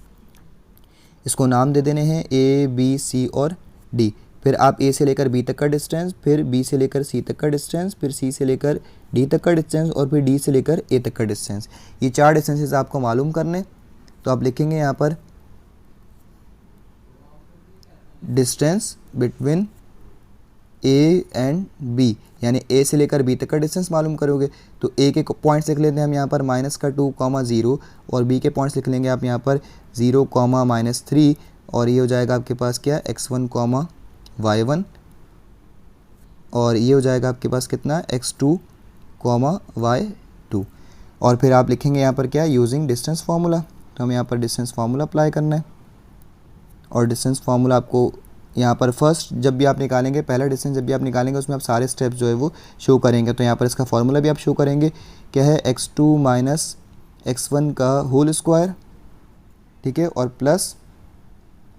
इसको नाम दे देने हैं ए बी सी और डी। फिर आप ए से लेकर बी तक का डिस्टेंस, फिर बी से लेकर सी तक का डिस्टेंस, फिर सी से लेकर डी तक का डिस्टेंस, और फिर डी से लेकर ए तक का डिस्टेंस। ये 4 डिस्टेंसेस आपको मालूम करने। तो आप लिखेंगे यहाँ पर distance between A and B, यानी ए से लेकर बी तक का डिस्टेंस मालूम करोगे। तो ए के पॉइंट्स लिख लेते हैं हम यहाँ पर -2, 0, और बी के पॉइंट्स लिख लेंगे आप यहाँ पर 0, -3, और ये हो जाएगा आपके पास क्या, x1, y1, और ये हो जाएगा आपके पास कितना, x2, y2। और फिर आप लिखेंगे यहाँ पर क्या, यूजिंग डिस्टेंस फार्मूला। तो हम यहाँ पर डिस्टेंस फार्मूला अप्लाई करना है, और डिस्टेंस फार्मूला आपको यहाँ पर फर्स्ट जब भी आप निकालेंगे, पहला डिस्टेंस जब भी आप निकालेंगे उसमें आप सारे स्टेप्स जो है वो शो करेंगे। तो यहाँ पर इसका फार्मूला भी आप शो करेंगे, क्या है, x2 - x1 का होल स्क्वायर, ठीक है, और प्लस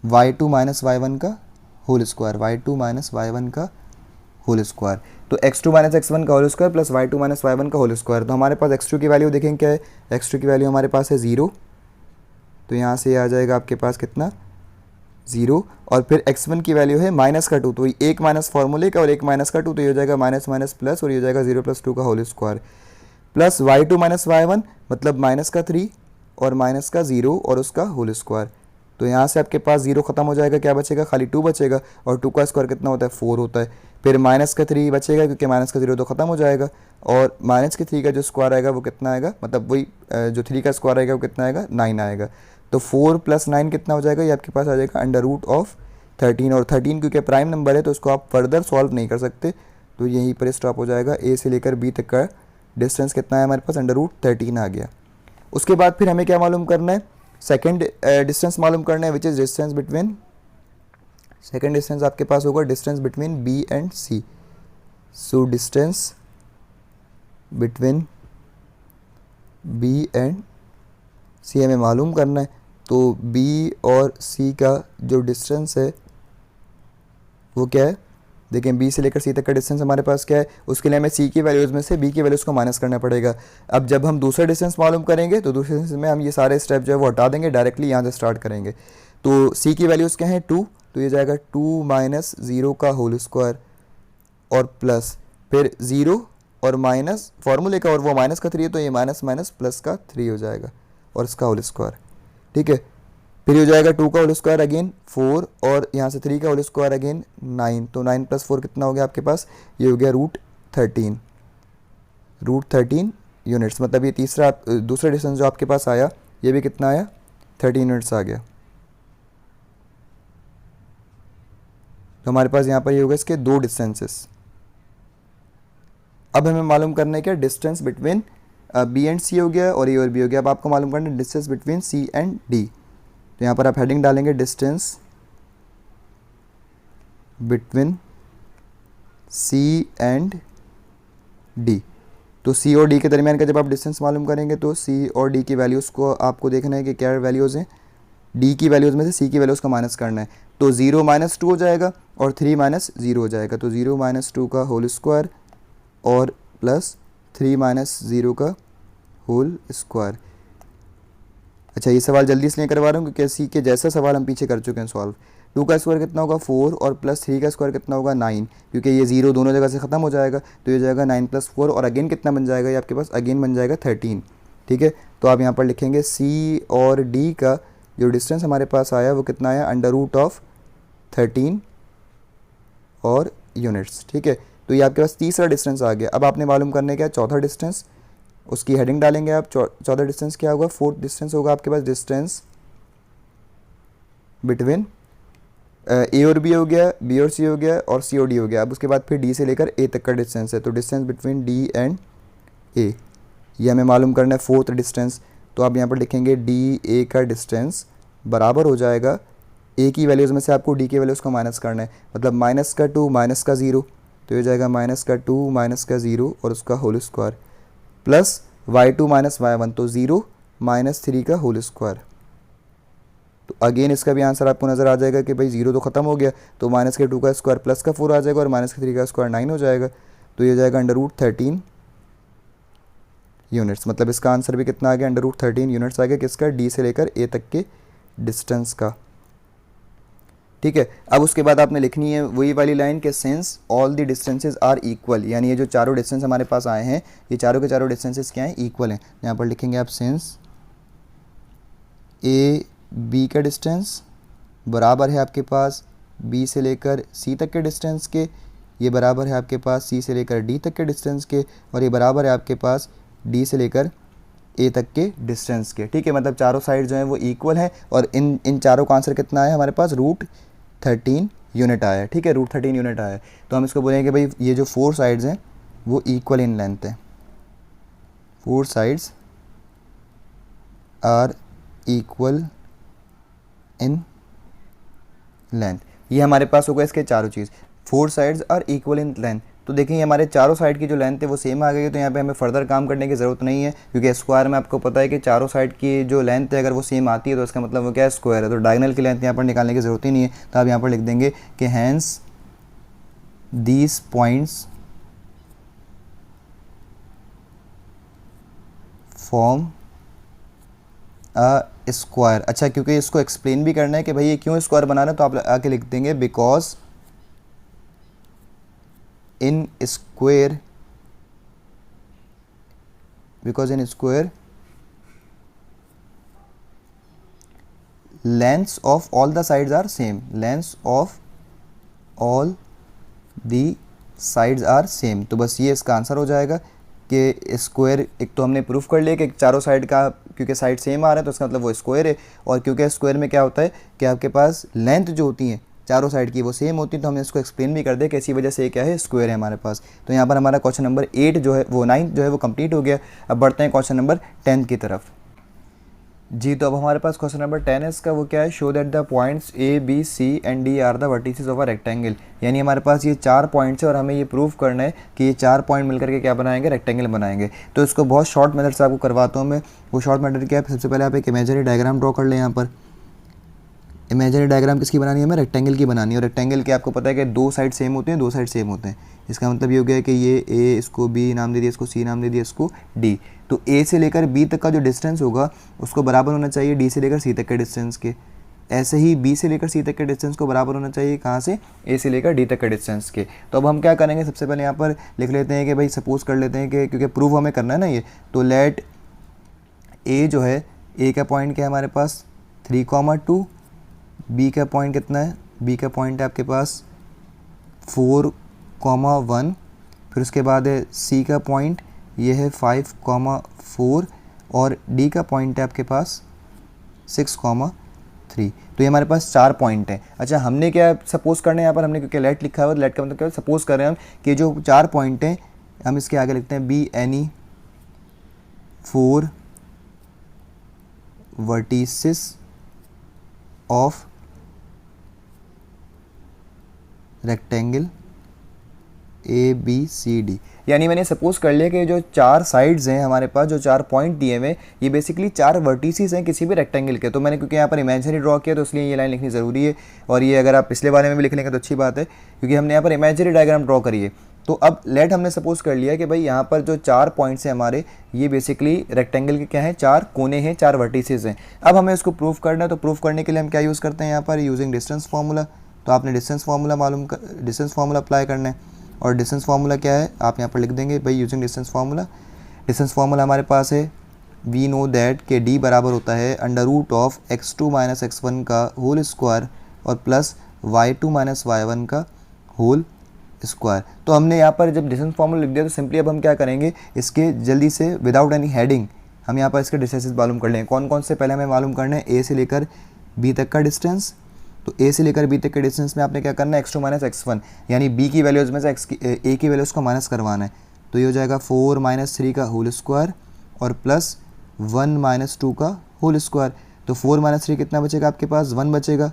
y2 - y1 का होल स्क्वायर, y2 - y1 का होल स्क्वायर। तो x2 - x1 का whole square plus y2 - y1 का होल स्क्वायर। तो हमारे पास x2 की वैल्यू देखेंगे क्या है, x2 की वैल्यू हमारे पास है 0, तो यहाँ से आ जाएगा आपके पास कितना, 0 और फिर x1 की वैल्यू है माइनस का 2, तो एक माइनस फॉर्मूले का और एक माइनस का 2, तो ये हो जाएगा माइनस माइनस प्लस और ये हो जाएगा 0 + 2 का whole square plus y2 - y1 मतलब माइनस का 3 और माइनस का 0 और उसका होल स्क्वायर। तो यहाँ से आपके पास 0 खत्म हो जाएगा, क्या बचेगा, खाली 2 बचेगा और 2 का स्क्वायर कितना होता है, 4 होता है। फिर माइनस का 3 बचेगा क्योंकि माइनस का 0 तो खत्म हो जाएगा और माइनस के 3 का जो स्क्वायर आएगा वो कितना आएगा, मतलब वही जो 3 का स्क्वायर आएगा वो कितना आएगा, 9 आएगा। तो 4 + 9 कितना हो जाएगा, ये आपके पास आ जाएगा √13 और 13 क्योंकि प्राइम नंबर है तो उसको आप फर्दर सॉल्व नहीं कर सकते, तो यहीं पर स्टॉप हो जाएगा। ए से लेकर बी तक का डिस्टेंस कितना है हमारे पास, √13 आ गया। उसके बाद फिर हमें क्या मालूम करना है, सेकेंड डिस्टेंस मालूम करना है, which is distance between, second distance आपके पास होगा distance between B and C. So distance between B and C हमें मालूम करना है। तो बी और सी का जो डिस्टेंस है वो क्या है, देखें बी से लेकर सी तक का डिस्टेंस हमारे पास क्या है, उसके लिए हमें सी की वैल्यूज़ में से बी की वैल्यूज़ को माइनस करना पड़ेगा। अब जब हम दूसरा डिस्टेंस मालूम करेंगे तो दूसरे डिस्टेंस में हम ये सारे स्टेप जो है वो हटा देंगे, डायरेक्टली यहाँ से स्टार्ट करेंगे। तो सी की वैल्यूज़ क्या हैं, 2, तो ये जाएगा 2 - 0 का होल स्क्वायर और प्लस फिर 0 और माइनस फॉर्मूले का और वो माइनस का 3 है तो ये माइनस माइनस प्लस का 3 हो जाएगा और इसका होल स्क्वायर, ठीक है। फिर हो जाएगा 2 का होल स्क्वायर अगेन 4 और यहाँ से 3 का होल स्क्वायर अगेन 9, तो 9 + 4 कितना हो गया आपके पास, ये हो गया √13 यूनिट्स। मतलब ये दूसरा डिस्टेंस जो आपके पास आया ये भी कितना आया, 13 यूनिट्स आ गया। तो हमारे पास यहाँ पर ये होगा इसके 2 डिस्टेंसेस। अब हमें मालूम करना है क्या, डिस्टेंस बिटवीन बी एंड सी हो गया और ए और बी हो गया। अब आपको मालूम करना है distance between C and D. तो यहाँ पर आप हेडिंग डालेंगे distance between C and D. तो सी और डी के दरमियान का जब आप डिस्टेंस मालूम करेंगे तो सी और डी की वैल्यूज़ को आपको देखना है कि क्या वैल्यूज़ हैं, डी की वैल्यूज़ में से सी की वैल्यूज़ को माइनस करना है। तो 0 - 2 हो जाएगा और 3 - 0 हो जाएगा, तो 0 - 2 का होल स्क्वायर और प्लस 3 - 0 का होल स्क्वायर। अच्छा, ये सवाल जल्दी इसलिए करवा रहा हूँ क्योंकि सी के जैसा सवाल हम पीछे कर चुके हैं सॉल्व। 2 का स्क्वायर कितना होगा 4 और प्लस 3 का स्क्वायर कितना होगा 9, क्योंकि ये 0 दोनों जगह से ख़त्म हो जाएगा तो ये जाएगा 9 + 4 और अगेन कितना बन जाएगा, ये आपके पास अगेन बन जाएगा 13, ठीक है। तो आप यहाँ पर लिखेंगे सी और डी का जो डिस्टेंस हमारे पास आया वो कितना आया, √13 और यूनिट्स, ठीक है। तो ये आपके पास तीसरा डिस्टेंस आ गया। अब आपने मालूम करने का चौथा डिस्टेंस, उसकी हेडिंग डालेंगे आप। चौथा डिस्टेंस क्या होगा, फोर्थ डिस्टेंस होगा आपके पास डिस्टेंस बिटवीन ए और बी हो गया, बी और सी हो गया और सी और डी हो गया। अब उसके बाद फिर डी से लेकर ए तक का डिस्टेंस है, तो डिस्टेंस बिटवीन डी एंड ए ये हमें मालूम करना है फोर्थ डिस्टेंस। तो आप यहाँ पर लिखेंगे डी ए का डिस्टेंस बराबर हो जाएगा, ए की वैल्यूज़ में से आपको डी की वैल्यूज़ को माइनस करना है, मतलब -2 -0, तो ये जाएगा -2 -0 और उसका whole square plus y2 - y1, तो 0 - 3 का होल स्क्वायर। तो अगेन इसका भी आंसर आपको नज़र आ जाएगा कि भाई 0 तो ख़त्म हो गया, तो -2 का स्क्वायर प्लस का 4 आ जाएगा और -3 का स्क्वायर 9 हो जाएगा, तो ये जाएगा √13 यूनिट्स। मतलब इसका आंसर भी कितना आ गया, √13 यूनिट्स आ गया किसका, डी से लेकर ए तक के डिस्टेंस का, ठीक है। अब उसके बाद आपने लिखनी है वही वाली लाइन कि since all the distances are equal, यानी ये जो चारों डिस्टेंस हमारे पास आए हैं ये चारों के चारों डिस्टेंसेस क्या हैं, इक्वल हैं। यहाँ पर लिखेंगे आप सिंस ए बी का डिस्टेंस बराबर है आपके पास बी से लेकर सी तक के डिस्टेंस के, ये बराबर है आपके पास सी से लेकर डी तक के डिस्टेंस के, और ये बराबर है आपके पास डी से लेकर ए तक के डिस्टेंस के, ठीक है। मतलब चारों साइड जो है वो इक्वल है और इन चारों का आंसर कितना है हमारे पास, √13 यूनिट आया है, ठीक है, √13 यूनिट आया है। तो हम इसको बोलेंगे भाई ये जो 4 साइड्स हैं वो इक्वल इन लेंथ है, 4 sides are equal in length. ये हमारे पास होगा इसके चारों चीज़, 4 sides are equal in length. तो देखें हमारे चारों साइड की जो लेंथ है वो सेम आ गई है, तो यहाँ पे हमें फर्दर काम करने की ज़रूरत नहीं है, क्योंकि स्क्वायर में आपको पता है कि चारों साइड की जो लेंथ है अगर वो सेम आती है तो इसका मतलब वो क्या है, स्क्वायर है। तो डायगोनल की लेंथ यहाँ पर निकालने की ज़रूरत ही नहीं है, तो आप यहाँ पर लिख देंगे कि hence these points form a square. अच्छा, क्योंकि इसको एक्सप्लेन भी करना है कि भाई ये क्यों स्क्वायर बना रहे हैं, तो आप आके लिख देंगे because in square lengths of all the sides are same, lengths of all the sides are same. तो बस ये इसका आंसर हो जाएगा कि स्क्वायर, एक तो हमने प्रूफ कर लिया कि चारों साइड का क्योंकि साइड सेम आ रहा है तो इसका मतलब वो स्क्वायर है, और क्योंकि स्क्वायर में क्या होता है कि आपके पास लेंथ जो होती हैं चारों साइड की वो सेम होती है, तो हमने इसको एक्सप्लेन भी कर दिया कि इसी वजह से ये क्या है, स्क्वायर है हमारे पास। तो यहाँ पर हमारा क्वेश्चन नंबर 8 जो है वो 9 जो है वो कंप्लीट हो गया। अब बढ़ते हैं क्वेश्चन नंबर 10 की तरफ। जी, तो अब हमारे पास क्वेश्चन नंबर 10 है, इसका वो क्या है, show that the points A B C and D are the vertices of a rectangle. यानी हमारे पास ये 4 पॉइंट्स है और हमें ये प्रूफ करना है कि ये 4 पॉइंट मिलकर के क्या बनाएंगे, रेक्टेंगल बनाएंगे। तो इसको बहुत शॉर्ट मेथड से आपको करवाता हूँ मैं। वो शॉर्ट मेथड क्या है, सबसे पहले आप एक इमेजिनरी डायग्राम ड्रॉ कर लें। यहाँ पर इमेजिनरी डायग्राम किसकी बनानी है, हमें रेक्टेंगल की बनानी है। और रेक्टेंगल के आपको पता है कि 2 साइड सेम होते हैं, 2 साइड सेम होते हैं। इसका मतलब ये हो गया कि ये ए, इसको बी नाम दे दिया, इसको सी नाम दे दिया, इसको डी। तो ए से लेकर बी तक का जो डिस्टेंस होगा उसको बराबर होना चाहिए डी से लेकर सी तक के डिस्टेंस के। ऐसे ही बी से लेकर सी तक के डिस्टेंस को बराबर होना चाहिए कहाँ से, ए से लेकर डी तक के डिस्टेंस के। तो अब हम क्या करेंगे, सबसे पहले यहाँ पर लिख लेते हैं कि भाई सपोज कर लेते हैं कि क्योंकि प्रूफ हमें करना है ना ये, तो लेट ए जो है, ए का पॉइंट क्या है हमारे पास 3,2, बी का पॉइंट कितना है, बी का पॉइंट है आपके पास 4,1, फिर उसके बाद है सी का पॉइंट ये है 5,4 और डी का पॉइंट है आपके पास 6,3। तो ये हमारे पास 4 पॉइंट हैं। अच्छा, हमने क्या सपोज करना है यहाँ पर, हमने क्योंकि लेट लिखा हुआ है, लेट का मतलब क्या है, सपोज कर रहे हैं हम कि जो 4 पॉइंट हैं हम इसके आगे लिखते हैं be any 4 vertices of rectangle A B C D. यानी मैंने सपोज कर लिया कि जो 4 साइड्स हैं हमारे पास, जो 4 पॉइंट दिए हुए, ये बेसिकली 4 वर्टिसेस हैं किसी भी रेक्टेंगल के। तो मैंने क्योंकि यहाँ पर इमेजिनरी ड्रॉ किया तो इसलिए ये लाइन लिखनी ज़रूरी है। और ये अगर आप पिछले बारे में भी लिख लेंगे तो अच्छी बात है, क्योंकि हमने यहाँ पर इमेजिनरी डायग्राम ड्रॉ करी है। तो अब लेट हमने सपोज कर लिया कि भाई यहाँ पर जो 4 पॉइंट्स हैं हमारे, ये बेसिकली रेक्टेंगल के क्या हैं, 4 कोने हैं, 4 वर्टिसेस हैं। अब हमें इसको प्रूफ करना है, तो प्रूफ करने के लिए हम क्या यूज़ करते हैं यहाँ पर, यूजिंग डिस्टेंस फार्मूला। तो आपने डिस्टेंस फार्मूला अप्लाई करना है। और डिस्टेंस फार्मूला क्या है, आप यहाँ पर लिख देंगे भाई using distance formula. Distance formula हमारे पास है, वी नो दैट के डी बराबर होता है under root of x2 - x1 का होल स्क्वायर और प्लस y2 - y1 का होल स्क्वायर। तो हमने यहाँ पर जब डिस्टेंस फार्मूला लिख दिया तो सिंपली अब हम क्या करेंगे, इसके जल्दी से विदाउट एनी हेडिंग हम यहाँ पर इसके डिस्टेंसेस मालूम कर लेंगे। कौन कौन से पहले हमें मालूम करना है, ए से लेकर बी तक का डिस्टेंस। तो ए से लेकर बी तक के डिस्टेंस में आपने क्या करना है, x2 - x1, यानी बी की वैल्यूज़ में से ए की वैल्यूज़ को माइनस करवाना है। तो ये हो जाएगा 4 - 3 का होल स्क्वायर और प्लस 1 - 2 का होल स्क्वायर। तो 4 - 3 कितना बचेगा आपके पास, 1 बचेगा।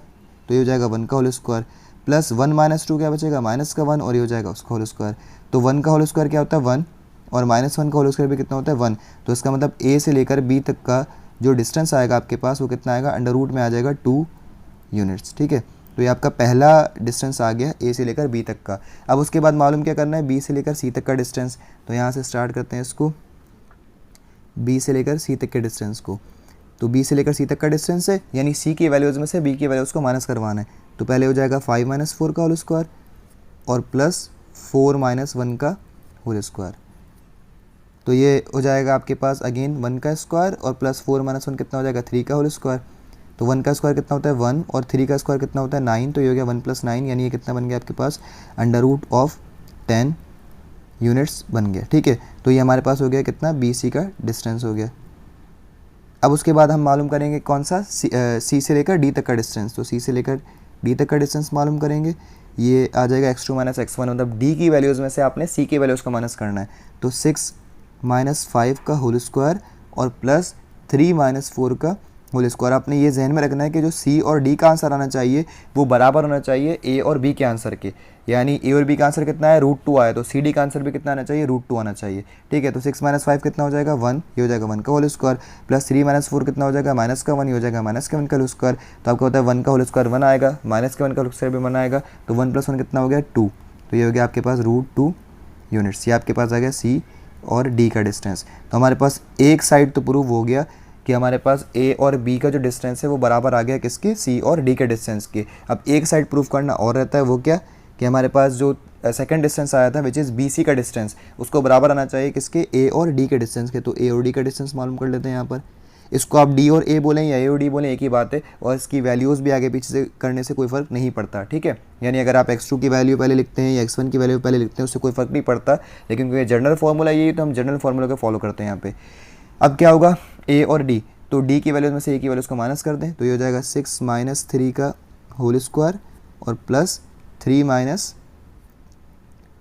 तो ये हो जाएगा 1 का होल स्क्वायर प्लस 1 - 2 क्या बचेगा, माइनस का 1, और ये हो जाएगा उसका होल स्क्वायर। तो 1 का होल स्क्वायर क्या होता है, 1, और -1 का होल स्क्वायर भी कितना होता है, 1। तो इसका मतलब ए से लेकर बी तक का जो डिस्टेंस आएगा आपके पास वो कितना आएगा, अंडर रूट में आ जाएगा 2 यूनिट्स। ठीक है, तो ये आपका पहला डिस्टेंस आ गया ए से लेकर बी तक का। अब उसके बाद मालूम क्या करना है, बी से लेकर सी तक का डिस्टेंस। तो यहाँ से स्टार्ट करते हैं इसको, बी से लेकर सी तक के डिस्टेंस को। तो बी से लेकर सी तक का डिस्टेंस है, यानी सी की वैल्यूज़ में से बी की वैल्यूज़ को माइनस करवाना है। तो पहले हो जाएगा 5 - 4 का होल स्क्वायर और प्लस 4 - 1 का होल स्क्वायर। तो ये हो जाएगा आपके पास अगेन 1 का स्क्वायर और प्लस 4 - 1 कितना हो जाएगा, 3 का होल स्क्वायर। तो 1 का स्क्वायर कितना होता है, 1, और 3 का स्क्वायर कितना होता है, 9। तो ये हो गया 1 + 9, यानी ये कितना बन गया आपके पास, अंडर रूट ऑफ 10 यूनिट्स बन गया। ठीक है, तो ये हमारे पास हो गया कितना, बी सी का डिस्टेंस हो गया। अब उसके बाद हम मालूम करेंगे कौन सा, सी से लेकर डी तक का डिस्टेंस। तो सी से लेकर डी तक का डिस्टेंस मालूम करेंगे, ये आ जाएगा x2 - x1, मतलब डी की वैल्यूज़ में से आपने सी की वैल्यूज़ को माइनस करना है। तो 6 - 5 का होल स्क्वायर और प्लस 3 - 4 का होल स्क्वायर। आपने ये जहन में रखना है कि जो सी और डी का आंसर आना चाहिए वो बराबर होना चाहिए ए और बी के आंसर के। यानी ए और बी का आंसर कितना है, √2 आया, तो सी डी का आंसर भी कितना आना चाहिए, √2 आना चाहिए। ठीक है, तो 6 - 5 कितना हो जाएगा, 1, ये हो जाएगा 1 का होल स्क्वायर प्लस 3 - 4 कितना हो जाएगा, -1, ये हो जाएगा -1 का होल स्क्वायर। तो आपको होता है 1 का होल स्क्वायर 1 आएगा, -1 का होल स्क्वायर भी 1 आएगा, तो 1 + 1 कितना हो गया, 2। तो ये हो गया आपके पास √2 यूनिट्स। ये आपके पास आ गया सी और डी का डिस्टेंस। तो हमारे पास एक साइड तो प्रूव हो गया कि हमारे पास ए और बी का जो डिस्टेंस है वो बराबर आ गया किसके, सी और डी के डिस्टेंस के। अब एक साइड प्रूफ करना और रहता है, वो क्या कि हमारे पास जो सेकंड डिस्टेंस आया था विच इज़ बी सी का डिस्टेंस, उसको बराबर आना चाहिए किसके, ए और डी के डिस्टेंस के। तो ए और डी का डिस्टेंस मालूम कर लेते हैं यहाँ पर। इसको आप डी और ए बोलें या ए और डी बोलें एक ही बात है, और इसकी वैल्यूज़ भी आगे पीछे से करने से कोई फ़र्क नहीं पड़ता, ठीक है। यानी अगर आप x2 की वैल्यू पहले लिखते हैं या x1 की वैल्यू पहले लिखते हैं उससे कोई फ़र्क नहीं पड़ता, लेकिन क्योंकि जनरल फार्मूला यही तो हम जनरल फार्मूला को फॉलो करते हैं यहाँ पे। अब क्या होगा, ए और डी, तो डी की वैल्यूज़ में से ए की वैल्यूज़ को माइनस कर दें तो ये हो जाएगा 6 - 3 का होल स्क्वायर और प्लस 3 -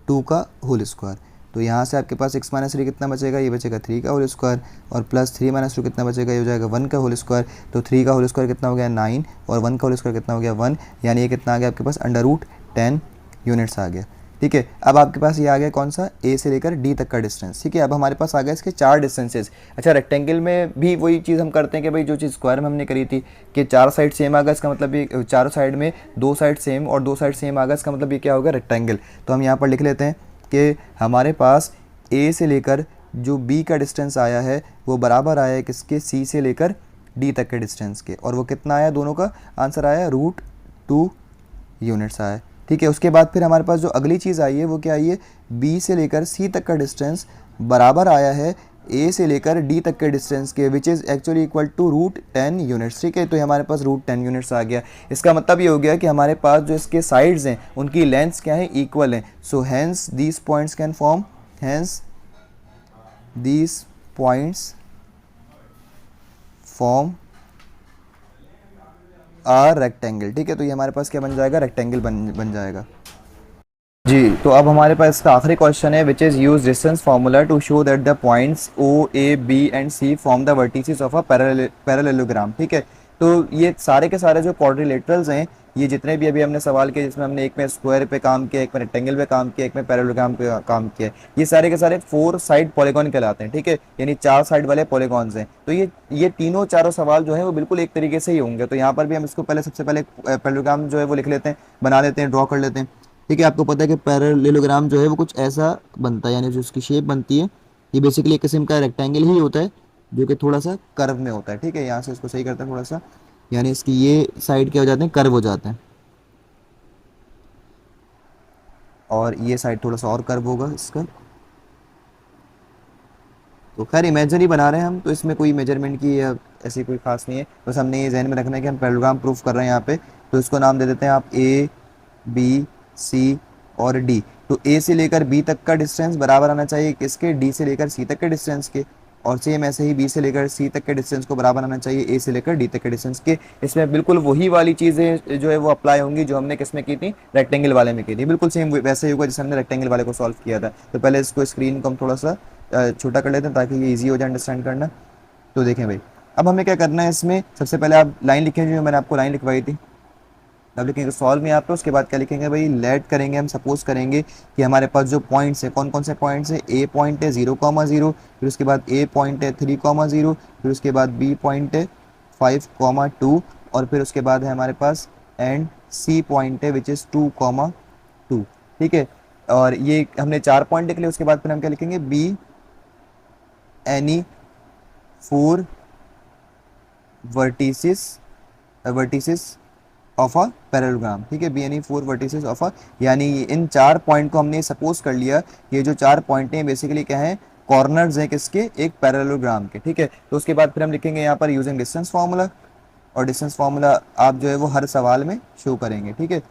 2 का होल स्क्वायर। तो यहाँ से आपके पास 6 - 3 कितना बचेगा, ये बचेगा 3 का होल स्क्वायर, और प्लस 3 - 2 कितना बचेगा, ये हो जाएगा 1 का होल स्क्वायर। तो 3 का होल स्क्वायर कितना हो गया 9 और 1 का होल स्क्वायर कितना हो गया 1, यानी ये कितना आ गया आपके पास √10 यूनिट्स आ गया, ठीक है। अब आपके पास ये आ गया कौन सा, ए से लेकर डी तक का डिस्टेंस, ठीक है। अब हमारे पास आ गया इसके 4 डिस्टेंसेस। अच्छा, रेक्टेंगल में भी वही चीज़ हम करते हैं कि भाई जो चीज़ स्क्वायर में हमने करी थी कि 4 साइड सेम आ गया, इसका मतलब ये चारों साइड में 2 साइड सेम और 2 साइड सेम आ गया, इसका मतलब ये क्या होगा, रेक्टेंगल। तो हम यहाँ पर लिख लेते हैं कि हमारे पास ए से लेकर जो बी का डिस्टेंस आया है वो बराबर आया है किसके, सी से लेकर डी तक के डिस्टेंस के, और वो कितना आया, दोनों का आंसर आया √2 यूनिट्स आया, ठीक है। उसके बाद फिर हमारे पास जो अगली चीज़ आई है वो क्या आई है, बी से लेकर सी तक का डिस्टेंस बराबर आया है ए से लेकर डी तक के डिस्टेंस के, which is actually equal to √10 units, ठीक है। तो हमारे पास √10 यूनिट्स आ गया। इसका मतलब ये हो गया कि हमारे पास जो इसके साइड्स हैं उनकी लेंथ्स क्या है, इक्वल हैं। So hence these points can form, hence these points form a rectangle, ठीक है। तो ये हमारे पास क्या बन जाएगा, रेक्टेंगल बन जाएगा जी। तो अब हमारे पास इसका आखिरी क्वेश्चन है, which is use distance formula to show that the points O A B and C form the vertices of a parallelogram, ठीक है। तो ये सारे के सारे जो क्वाड्रिलेटरल्स हैं, ये जितने भी अभी हमने सवाल किए, जिसमें हमने एक में स्क्वायर पे काम किया, एक में रेक्टेंगल पे काम किया, एक में पैरेललोग्राम पे काम किया, ये सारे के सारे 4 साइड पॉलीगॉन कहलाते हैं, ठीक है। यानी 4 साइड वाले पॉलीगॉन्स हैं। तो ये तीनों चारों सवाल जो है वो बिल्कुल एक तरीके से ही होंगे। तो यहाँ पर भी हम इसको पहले सबसे पहले पैरेललोग्राम जो है वो लिख लेते हैं, बना लेते हैं, ड्रॉ कर लेते हैं, ठीक है। आपको पता है कि पैरेललोग्राम जो है वो कुछ ऐसा बनता है, यानी जो उसकी शेप बनती है ये बेसिकली एक किस्म का रेक्टेंगल ही होता है जो कि थोड़ा सा कर्व में होता है, ठीक है। यहाँ से इसको सही करते हैं थोड़ा सा, यानी इसकी ये साइड क्या हो जाते हैं, कर्व हो जाते हैं, और ये साइड थोड़ा सा और कर्व होगा इसका। तो खैर इमेजिनरी बना रहे हैं हम, तो इसमें कोई मेजरमेंट की या ऐसी कोई खास नहीं है, बस हमने ये जहन में रखना है कि हम पैरेललोग्राम प्रूफ कर रहे हैं यहाँ पे। तो इसको नाम दे देते हैं आप ए बी सी और डी। तो ए से लेकर बी तक का डिस्टेंस बराबर आना चाहिए किसके, डी से लेकर सी तक के डिस्टेंस के, और सेम ऐसे ही बी से लेकर सी तक के डिस्टेंस को बराबर आना चाहिए ए से लेकर डी तक के डिस्टेंस के। इसमें बिल्कुल वही वाली चीज़ें जो है वो अप्लाई होंगी जो हमने किसमें की थी, रेक्टेंगल वाले में की थी। बिल्कुल सेम वैसे ही होगा जैसे हमने रेक्टेंगल वाले को सॉल्व किया था। तो पहले इसको स्क्रीन को हम थोड़ा सा छोटा कर लेते हैं ताकि ये ईजी हो जाए अंडरस्टैंड करना। तो देखें भाई, अब हमें क्या करना है, इसमें सबसे पहले आप लाइन लिखें, जो मैंने आपको लाइन लिखवाई थी। अब लिखेंगे सॉल्व में यहाँ पे, उसके बाद क्या लिखेंगे भाई, लेट करेंगे, हम सपोज करेंगे कि हमारे पास जो पॉइंट्स है, कौन कौन से पॉइंट्स है, ए पॉइंट है 0,0, फिर उसके बाद ए पॉइंट है 3,0, फिर उसके बाद बी पॉइंट है 5,2, और फिर उसके बाद है हमारे पास एंड सी पॉइंट है विच इज़ 2,2, ठीक है। और ये हमने 4 पॉइंट लिख लिए। उसके बाद फिर हम क्या लिखेंगे, B any 4 vertices of a parallelogram, ठीक है। बी एनी 4 वर्टिसेस ऑफ अ, यानी इन 4 पॉइंट को हमने सपोज कर लिया, ये जो 4 पॉइंट हैं बेसिकली क्या है, कॉर्नर्स हैं किसके, एक पैरेललोग्राम के, ठीक है। तो उसके बाद फिर हम लिखेंगे यहाँ पर यूजिंग डिस्टेंस फार्मूला, और डिस्टेंस फार्मूला आप जो है वो हर सवाल में शो करेंगे, ठीक है।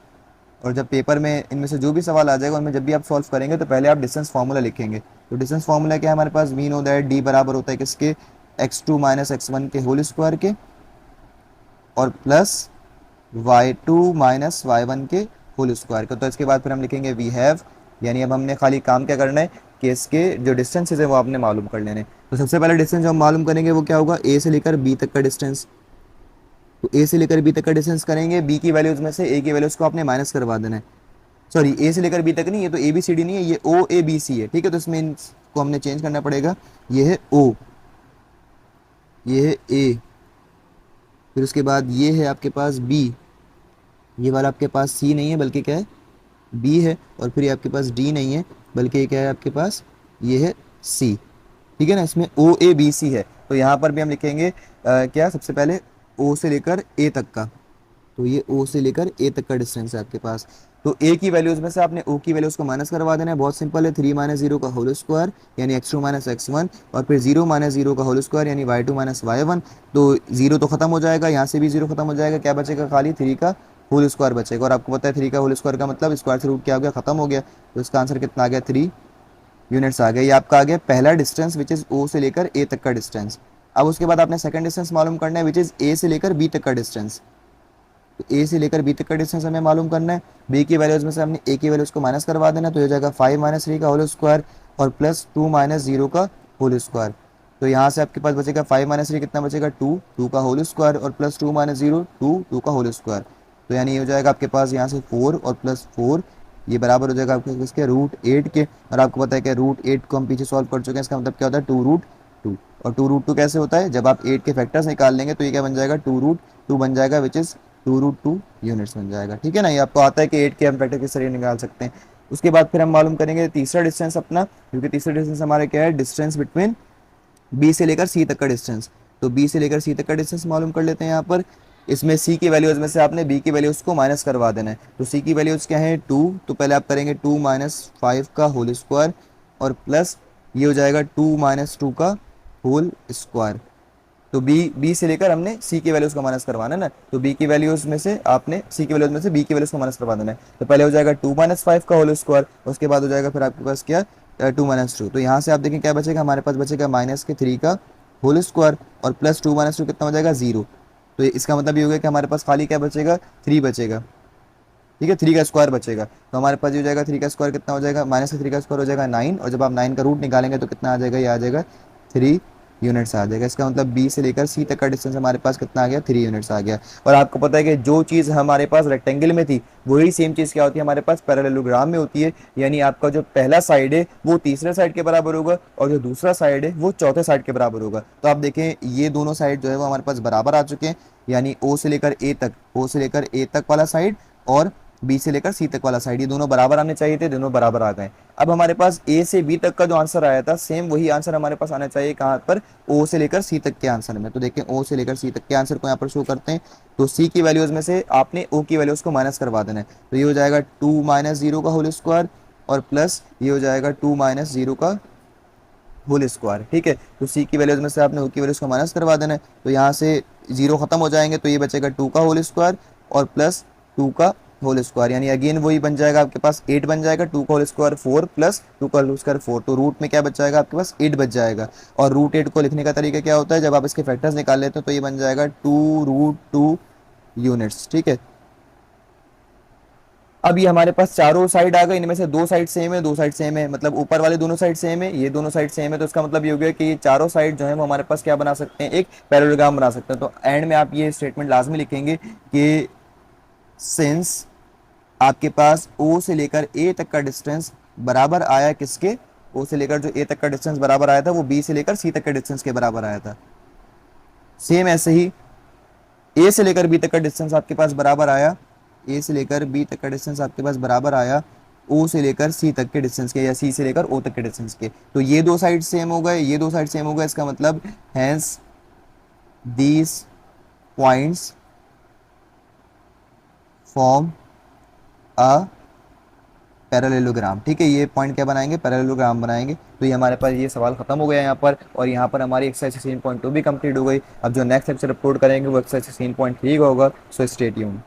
और जब पेपर में इनमें से जो भी सवाल आ जाएगा उनमें जब भी आप सॉल्व करेंगे तो पहले आप डिस्टेंस फार्मूला लिखेंगे। तो डिस्टेंस फार्मूला क्या है हमारे पास, वी नो दैट डी बराबर होता है किसके, x2 - x1 के होल स्क्वायर के, और प्लस y2 - y1 के होल स्क्वायर का। तो इसके बाद फिर हम लिखेंगे वी हैव, यानी अब हमने खाली काम क्या करना है कि इसके जो डिस्टेंसेज है वो आपने मालूम कर लेने। तो सबसे पहले डिस्टेंस जो हम मालूम करेंगे वो क्या होगा, ए से लेकर बी तक का डिस्टेंस। तो ए से लेकर बी तक का डिस्टेंस करेंगे, बी की वैल्यूज में से ए की वैल्यूज को आपने माइनस करवा देना है। सॉरी, ए से लेकर बी तक नहीं, ये तो ए बी सी डी नहीं है, ये ओ ए बी सी है, ठीक है। तो इसमें इनको हमने चेंज करना पड़ेगा, ये है ओ, ये है ए, फिर उसके बाद ये है आपके पास बी, ये वाला आपके पास सी नहीं है बल्कि क्या है, बी है, और फिर ये आपके पास डी नहीं है बल्कि ये क्या है आपके पास, ये है सी, ठीक है ना। इसमें ओ ए बी सी है। तो यहाँ पर भी हम लिखेंगे क्या सबसे पहले ओ से लेकर ए तक का, तो ये ओ से लेकर ए तक का डिस्टेंस है आपके पास। तो ए की वैल्यूज में से आपने ओ की वैल्यूज को माइनस करवा देना है, बहुत सिंपल है, 3 माइनस जीरो का होल स्क्वायर यानी x2 माइनस x1, और फिर 0 माइनस जीरो का होल स्क्वायर यानी y2 माइनस y1। तो जीरो तो खत्म हो जाएगा, यहाँ से भी जीरो खत्म हो जाएगा, क्या बचेगा, खाली 3 का होल स्क्वायर बचेगा। और आपको पता है 3 का होल स्क्वायर का मतलब स्क्वायर से रूट क्या हो गया, खत्म हो गया। तो इसका आंसर कितना आ गया, 3 यूनिट्स आ गया। ये आपका आ गया पहला डिस्टेंस विच इज ओ से लेकर ए तक का डिस्टेंस। अब उसके बाद आपने सेकंड डिस्टेंस मालूम करना है विच इज ए से लेकर बी तक का डिस्टेंस। तो ए से लेकर बी तक का डिस्टेंस हमें मालूम करना है। बी की वैल्यूज में से हमने ए की वैल्यूज को माइनस करवा देना, तो ये हो जाएगा 5 माइनस 3 का होल स्क्वायर और प्लस 2 माइनस जीरो का होल स्क्वायर। तो यहाँ से आपके पास बचेगा 5 माइनस 3 कितना बचेगा, 2, 2 का होल स्क्वायर और प्लस 2 माइनस जीरो 2, 2 का होल स्क्वायर। तो यानी ये हो जाएगा आपके पास यहाँ से 4 और प्लस 4, ये बराबर हो जाएगा आपके इसके √8 के। और आपको पता है कि √8 को हम पीछे सॉल्व कर चुके हैं, इसका मतलब क्या होता है 2√2। और 2√2 कैसे होता है, जब आप 8 के फैक्टर्स निकाल लेंगे तो ये क्या बन जाएगा, 2√2 बन जाएगा विच इज 2√2 यूनिट्स बन जाएगा। ठीक है ना, ये आपको आता है कि 8 के हम फैक्टर किस तरह निकाल सकते हैं। उसके बाद फिर हम मालूम करेंगे तीसरा डिस्टेंस अपना, क्योंकि तीसरा डिस्टेंस हमारा क्या है, डिस्टेंस बिटवीन बी से लेकर सी तक का डिस्टेंस। तो बी से लेकर सी तक का डिस्टेंस मालूम कर लेते हैं यहाँ पर। इसमें सी की वैल्यूज में से आपने बी की वैल्यूज को माइनस करवा देना है। तो सी की वैल्यूज क्या है, 2, तो पहले आप करेंगे 2 माइनस 5 का होल स्क्वायर और प्लस ये हो जाएगा 2 माइनस 2 का होल स्क्वायर। तो बी से लेकर हमने सी की वैल्यूज को माइनस करवाना है ना, तो बी की वैल्यूज में से आपने सी की वैल्यूज में से बी की वैल्यूज को माइनस करवा देना है। तो पहले हो जाएगा 2 माइनस 5 का होल स्क्वायर, उसके बाद हो जाएगा फिर आपके पास क्या, 2 माइनस 2। तो यहाँ से आप देखें क्या बचेगा, हमारे पास बचेगा माइनस के 3 का होल स्क्वायर और प्लस 2 माइनस 2 कितना हो जाएगा, 0। तो इसका मतलब ये हो गया कि हमारे पास खाली क्या बचेगा, 3 बचेगा। ठीक है, 3 का स्क्वायर बचेगा। तो हमारे पास ये हो जाएगा 3 का स्क्वायर कितना हो जाएगा, माइनस का 3 का स्क्वायर हो जाएगा 9, और जब आप 9 का रूट निकालेंगे तो कितना आ जाएगा, ये आ जाएगा 3 यूनिट्स आ जाएगा। इसका मतलब बी से लेकर सी तक का डिस्टेंस हमारे पास कितना आ गया, 3 यूनिट्स आ गया। और आपको पता है कि जो चीज़ हमारे पास रेक्टेंगल में थी वही सेम चीज़ क्या होती है हमारे पास पैरेललोग्राम में होती है, यानी आपका जो पहला साइड है वो तीसरे साइड के बराबर होगा और जो दूसरा साइड है वो चौथे साइड के बराबर होगा। तो आप देखें ये दोनों साइड जो है वो हमारे पास बराबर आ चुके हैं, यानी ओ से लेकर ए तक, ओ से लेकर ए तक वाला साइड और बी से लेकर सी तक वाला साइड, ये दोनों बराबर आने चाहिए थे, दोनों बराबर आ गए। अब हमारे पास ए से बी तक का जो आंसर आया था सेम वही आंसर हमारे पास आना चाहिए कहाँ पर, ओ से लेकर सी तक के आंसर में। तो देखें ओ से लेकर सी तक के आंसर को यहाँ पर शो करते हैं। तो सी की वैल्यूज में से आपने ओ की वैल्यूज को माइनस करवा देना है। तो ये हो जाएगा 2 माइनस जीरो का होल स्क्वायर और प्लस ये हो जाएगा 2 माइनस जीरो का होल स्क्वायर। ठीक है, तो सी की वैल्यूज में से आपने ओ की वैल्यूज को माइनस करवा देना है। तो यहाँ से जीरो खत्म हो जाएंगे, तो ये बचेगा 2 का होल स्क्वायर और प्लस 2 का होल स्क्वायर, यानी अगेन वही बन जाएगा आपके पास 8 बन जाएगा, 2 का होल स्क्वायर 4 प्लस 2 का होल स्क्वायर 4। तो रूट में क्या बच जाएगा आपके पास, 8 बच जाएगा। और √8 को लिखने का तरीका क्या होता है, जब आप इसके फैक्टर्स निकाल लेते हो तो ये बन जाएगा 2√2 यूनिट्स। ठीक है, अब ये हमारे पास चारों साइड आ गए, इनमें से दो साइड सेम है, दो साइड सेम है, मतलब ऊपर वाले दोनों साइड सेम है, ये दोनों साइड सेम है। तो इसका मतलब ये हो गया कि ये चारों साइड जो है वो हमारे पास क्या बना सकते हैं, एक पैरेललोग्राम बना सकते हैं। तो एंड में आप ये स्टेटमेंट लाजमी लिखेंगे कि सिंस आपके पास ओ से लेकर ए तक का डिस्टेंस बराबर आया किसके, ओ से लेकर जो ए तक का डिस्टेंस बराबर आया था वो बी से लेकर सी तक के डिस्टेंस के बराबर आया था। सेम ऐसे ही ए से लेकर बी तक का डिस्टेंस आपके पास बराबर आया, ए से लेकर बी तक का डिस्टेंस आपके पास बराबर आया ओ से लेकर सी तक के डिस्टेंस के या सी से लेकर ओ तक के डिस्टेंस के। तो ये दो साइड सेम हो गए, ये दो साइड सेम हो गए, इसका मतलब hence these points form a parallelogram. ठीक है, ये पॉइंट क्या बनाएंगे, पैरेललोग्राम बनाएंगे। तो ये हमारे पास ये सवाल खत्म हो गया यहाँ पर, और यहाँ पर हमारी एक्सरसाइज 16.2 भी कंप्लीट हो गई। अब जो नेक्स्ट लेक्चर अपलोड करेंगे वो एक्सरसाइज 16.3 का होगा। So stay tuned.